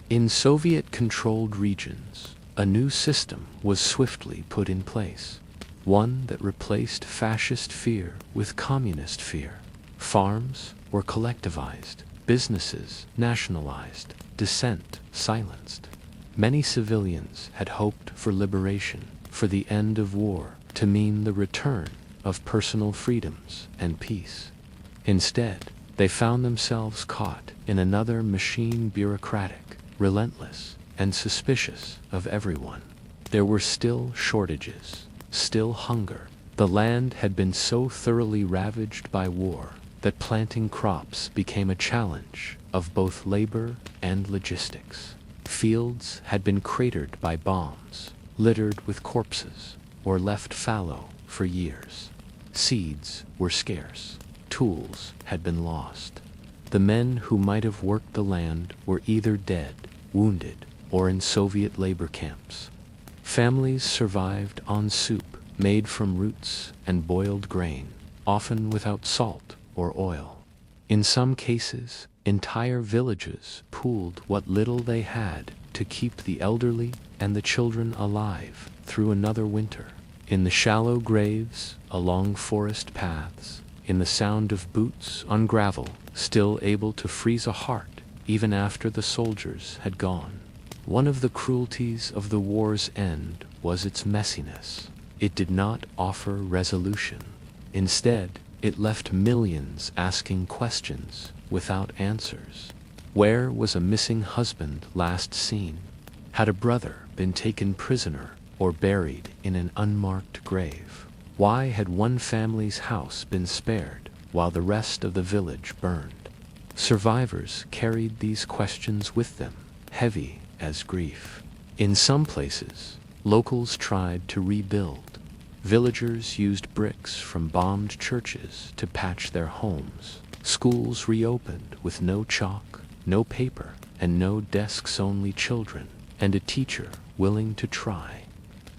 In Soviet-controlled regions, a new system was swiftly put in place, one that replaced fascist fear with communist fear. Farms were collectivized, businesses nationalized, dissent silenced. Many civilians had hoped for liberation, for the end of war to mean the return of personal freedoms and peace. Instead, they found themselves caught in another machine, bureaucratic, relentless, and suspicious of everyone. There were still shortages, still hunger. The land had been so thoroughly ravaged by war that planting crops became a challenge of both labor and logistics. Fields had been cratered by bombs, littered with corpses, or left fallow for years. Seeds were scarce. Tools had been lost. The men who might have worked the land were either dead, wounded, or in Soviet labor camps. Families survived on soup made from roots and boiled grain, often without salt or oil. In some cases, entire villages pooled what little they had to keep the elderly and the children alive through another winter. In the shallow graves, along forest paths, in the sound of boots on gravel, still able to freeze a heart even after the soldiers had gone. One of the cruelties of the war's end was its messiness. It did not offer resolution. Instead, it left millions asking questions without answers. Where was a missing husband last seen? Had a brother been taken prisoner or buried in an unmarked grave? Why had one family's house been spared while the rest of the village burned? Survivors carried these questions with them, heavy as grief. In some places, locals tried to rebuild. Villagers used bricks from bombed churches to patch their homes. Schools reopened with no chalk, no paper, and no desks, only children, and a teacher willing to try.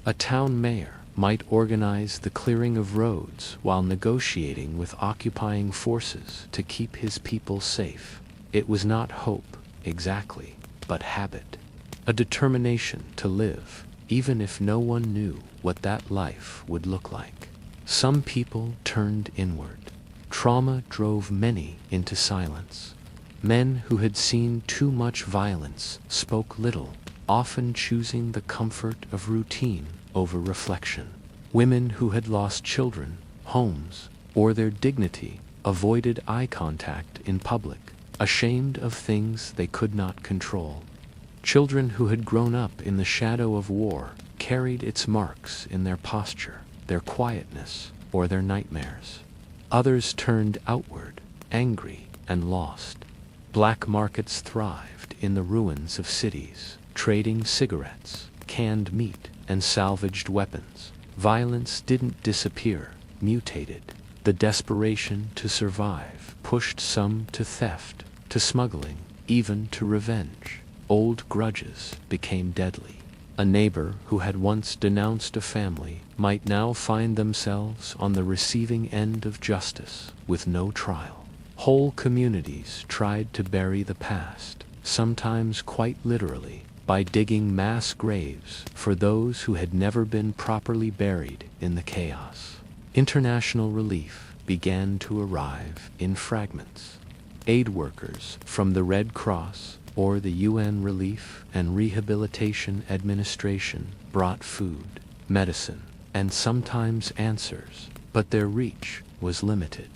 A town mayor might organize the clearing of roads while negotiating with occupying forces to keep his people safe. It was not hope, exactly, but habit. A determination to live, even if no one knew what that life would look like. Some people turned inward. Trauma drove many into silence. Men who had seen too much violence spoke little, often choosing the comfort of routine over reflection. Women who had lost children, homes, or their dignity avoided eye contact in public, ashamed of things they could not control. Children who had grown up in the shadow of war carried its marks in their posture, their quietness, or their nightmares. Others turned outward, angry and lost. Black markets thrived in the ruins of cities, trading cigarettes, canned meat, and salvaged weapons. Violence didn't disappear, mutated. The desperation to survive pushed some to theft, to smuggling, even to revenge. Old grudges became deadly. A neighbor who had once denounced a family might now find themselves on the receiving end of justice with no trial. Whole communities tried to bury the past, sometimes quite literally, by digging mass graves for those who had never been properly buried in the chaos. International relief began to arrive in fragments. Aid workers from the Red Cross or the UN Relief and Rehabilitation Administration brought food, medicine, and sometimes answers, but their reach was limited.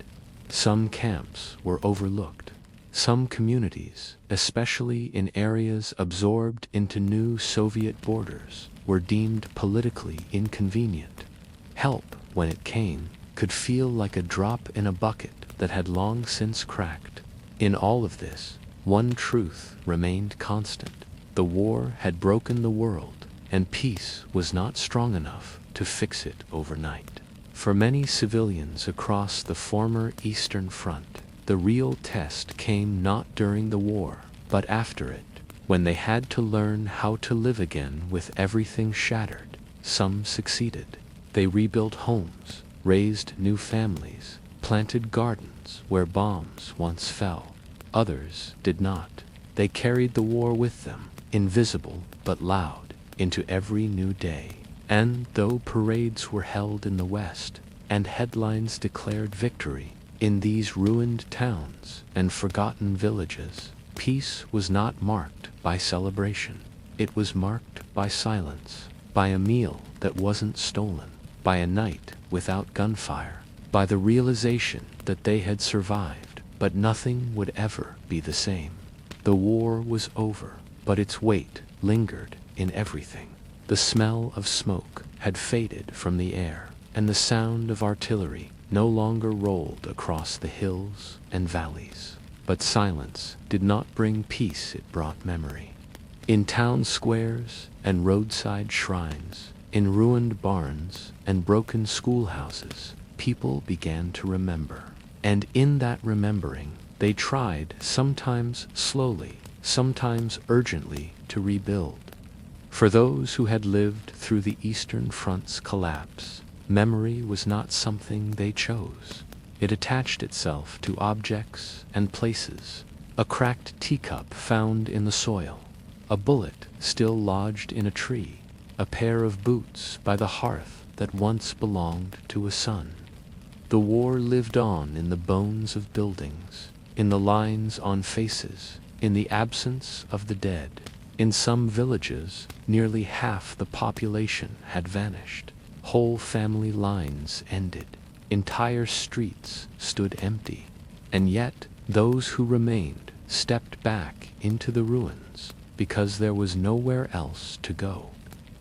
Some camps were overlooked. Some communities, especially in areas absorbed into new Soviet borders, were deemed politically inconvenient. Help, when it came, could feel like a drop in a bucket that had long since cracked. In all of this, one truth remained constant. The war had broken the world, and peace was not strong enough to fix it overnight. For many civilians across the former Eastern Front, the real test came not during the war, but after it, when they had to learn how to live again with everything shattered. Some succeeded. They rebuilt homes, raised new families, planted gardens where bombs once fell. Others did not. They carried the war with them, invisible but loud, into every new day. And though parades were held in the West, and headlines declared victory, in these ruined towns and forgotten villages, peace was not marked by celebration. It was marked by silence, by a meal that wasn't stolen, by a night without gunfire, by the realization that they had survived, but nothing would ever be the same. The war was over, but its weight lingered in everything. The smell of smoke had faded from the air, and the sound of artillery no longer rolled across the hills and valleys. But silence did not bring peace, it brought memory. In town squares and roadside shrines, in ruined barns and broken schoolhouses, people began to remember. And in that remembering, they tried, sometimes slowly, sometimes urgently, to rebuild. For those who had lived through the Eastern Front's collapse, memory was not something they chose. It attached itself to objects and places. A cracked teacup found in the soil, a bullet still lodged in a tree, a pair of boots by the hearth that once belonged to a son. The war lived on in the bones of buildings, in the lines on faces, in the absence of the dead. In some villages, nearly half the population had vanished. Whole family lines ended. Entire streets stood empty. And yet, those who remained stepped back into the ruins because there was nowhere else to go.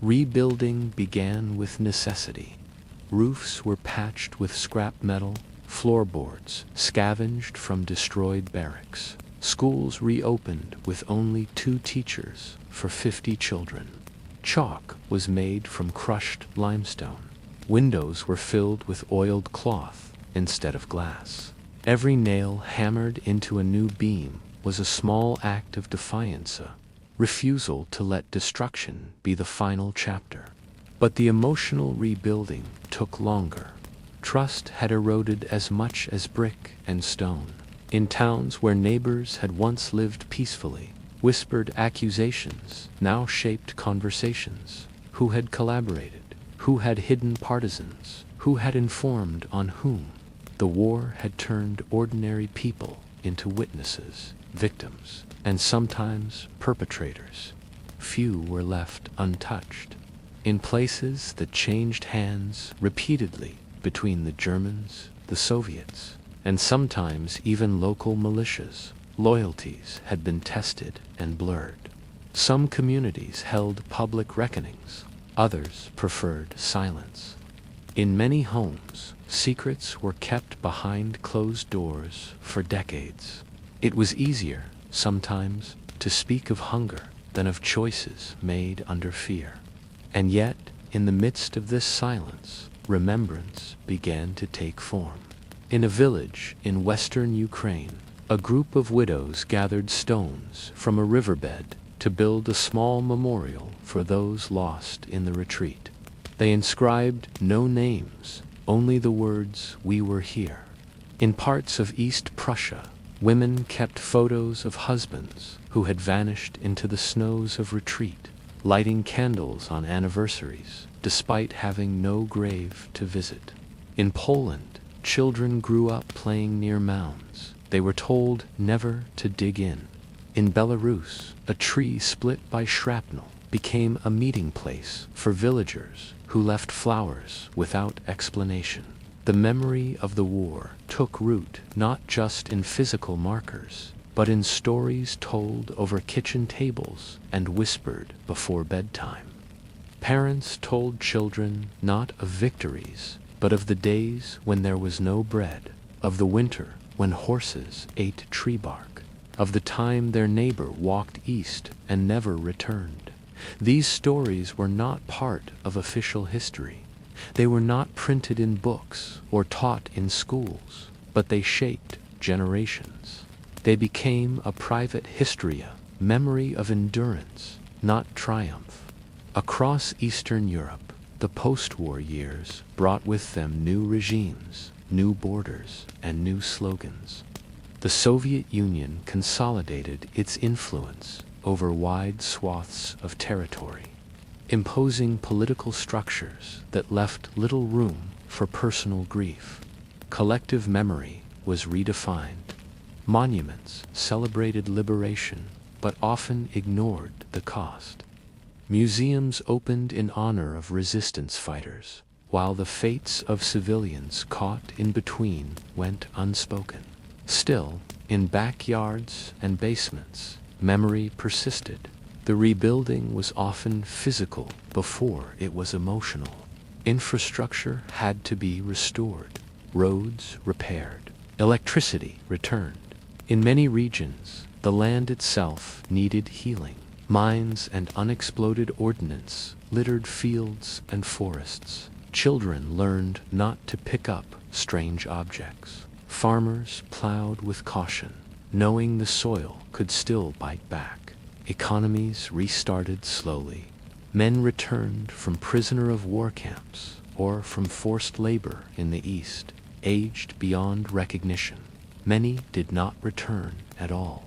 Rebuilding began with necessity. Roofs were patched with scrap metal, floorboards scavenged from destroyed barracks. Schools reopened with only 2 teachers for 50 children. Chalk was made from crushed limestone. Windows were filled with oiled cloth instead of glass. Every nail hammered into a new beam was a small act of defiance, a refusal to let destruction be the final chapter. But the emotional rebuilding took longer. Trust had eroded as much as brick and stone. In towns where neighbors had once lived peacefully, whispered accusations now shaped conversations. Who had collaborated? Who had hidden partisans? Who had informed on whom? The war had turned ordinary people into witnesses, victims, and sometimes perpetrators. Few were left untouched. In places that changed hands repeatedly between the Germans, the Soviets, and sometimes even local militias, loyalties had been tested and blurred. Some communities held public reckonings, others preferred silence. In many homes, secrets were kept behind closed doors for decades. It was easier, sometimes, to speak of hunger than of choices made under fear. And yet, in the midst of this silence, remembrance began to take form. In a village in western Ukraine, a group of widows gathered stones from a riverbed to build a small memorial for those lost in the retreat. They inscribed no names, only the words, "We were here." In parts of East Prussia, women kept photos of husbands who had vanished into the snows of retreat, lighting candles on anniversaries, despite having no grave to visit. In Poland, children grew up playing near mounds. They were told never to dig in. In Belarus, a tree split by shrapnel became a meeting place for villagers who left flowers without explanation. The memory of the war took root not just in physical markers, but in stories told over kitchen tables and whispered before bedtime. Parents told children not of victories, but of the days when there was no bread, of the winter when horses ate tree bark, of the time their neighbor walked east and never returned. These stories were not part of official history. They were not printed in books or taught in schools, but they shaped generations. They became a private historia, memory of endurance, not triumph. Across Eastern Europe, the post-war years brought with them new regimes, new borders, and new slogans. The Soviet Union consolidated its influence over wide swaths of territory, imposing political structures that left little room for personal grief. Collective memory was redefined. Monuments celebrated liberation, but often ignored the cost. Museums opened in honor of resistance fighters, while the fates of civilians caught in between went unspoken. Still, in backyards and basements, memory persisted. The rebuilding was often physical before it was emotional. Infrastructure had to be restored, roads repaired, electricity returned. In many regions, the land itself needed healing. Mines and unexploded ordnance littered fields and forests. Children learned not to pick up strange objects. Farmers plowed with caution, knowing the soil could still bite back. Economies restarted slowly. Men returned from prisoner of war camps or from forced labor in the East, aged beyond recognition. Many did not return at all.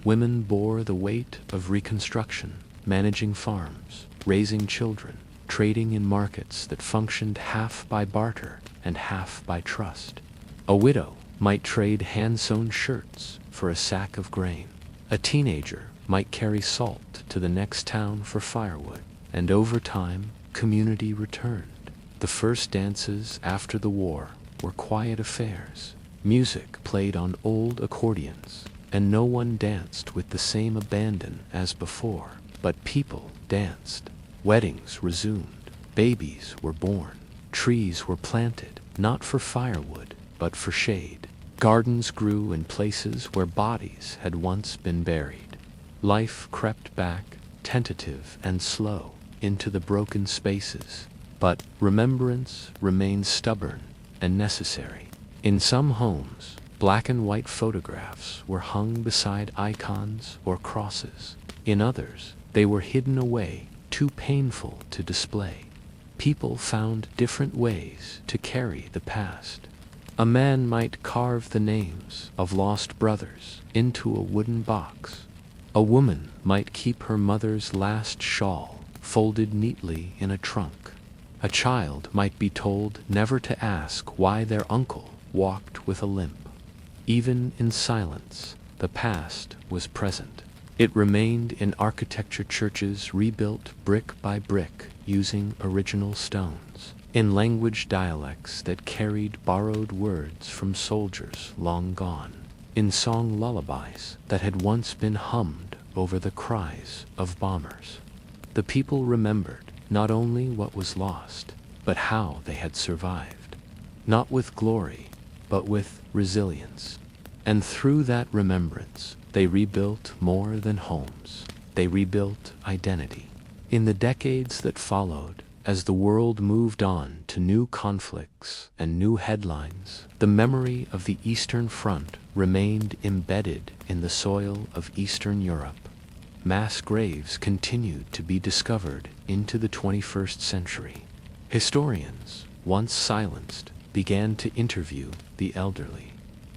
Women bore the weight of reconstruction, managing farms, raising children, trading in markets that functioned half by barter and half by trust. A widow might trade hand-sewn shirts for a sack of grain. A teenager might carry salt to the next town for firewood, and over time, community returned. The first dances after the war were quiet affairs. Music played on old accordions, and no one danced with the same abandon as before. But people danced. Weddings resumed. Babies were born. Trees were planted, not for firewood, but for shade. Gardens grew in places where bodies had once been buried. Life crept back, tentative and slow, into the broken spaces. But remembrance remained stubborn and necessary. In some homes, black and white photographs were hung beside icons or crosses. In others, they were hidden away, too painful to display. People found different ways to carry the past. A man might carve the names of lost brothers into a wooden box. A woman might keep her mother's last shawl folded neatly in a trunk. A child might be told never to ask why their uncle walked with a limp. Even in silence, the past was present. It remained in architecture, churches rebuilt brick by brick using original stones, in language dialects that carried borrowed words from soldiers long gone, in song lullabies that had once been hummed over the cries of bombers. The people remembered not only what was lost, but how they had survived, not with glory, but with resilience. And through that remembrance, they rebuilt more than homes. They rebuilt identity. In the decades that followed, as the world moved on to new conflicts and new headlines, the memory of the Eastern Front remained embedded in the soil of Eastern Europe. Mass graves continued to be discovered into the 21st century. Historians, once silenced, began to interview the elderly.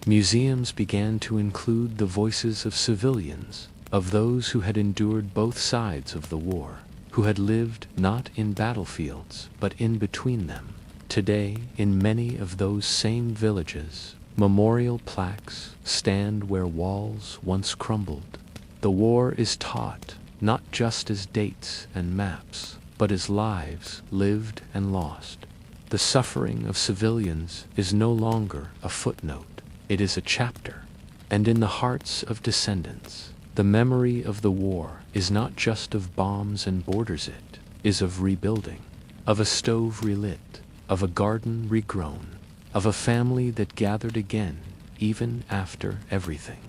Museums began to include the voices of civilians, of those who had endured both sides of the war, who had lived not in battlefields but in between them. Today, in many of those same villages, memorial plaques stand where walls once crumbled. The war is taught not just as dates and maps, but as lives lived and lost. The suffering of civilians is no longer a footnote, it is a chapter. And in the hearts of descendants, the memory of the war is not just of bombs and borders, it is of rebuilding, of a stove relit, of a garden regrown, of a family that gathered again even after everything.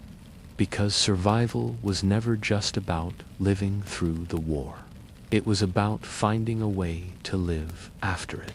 Because survival was never just about living through the war. It was about finding a way to live after it.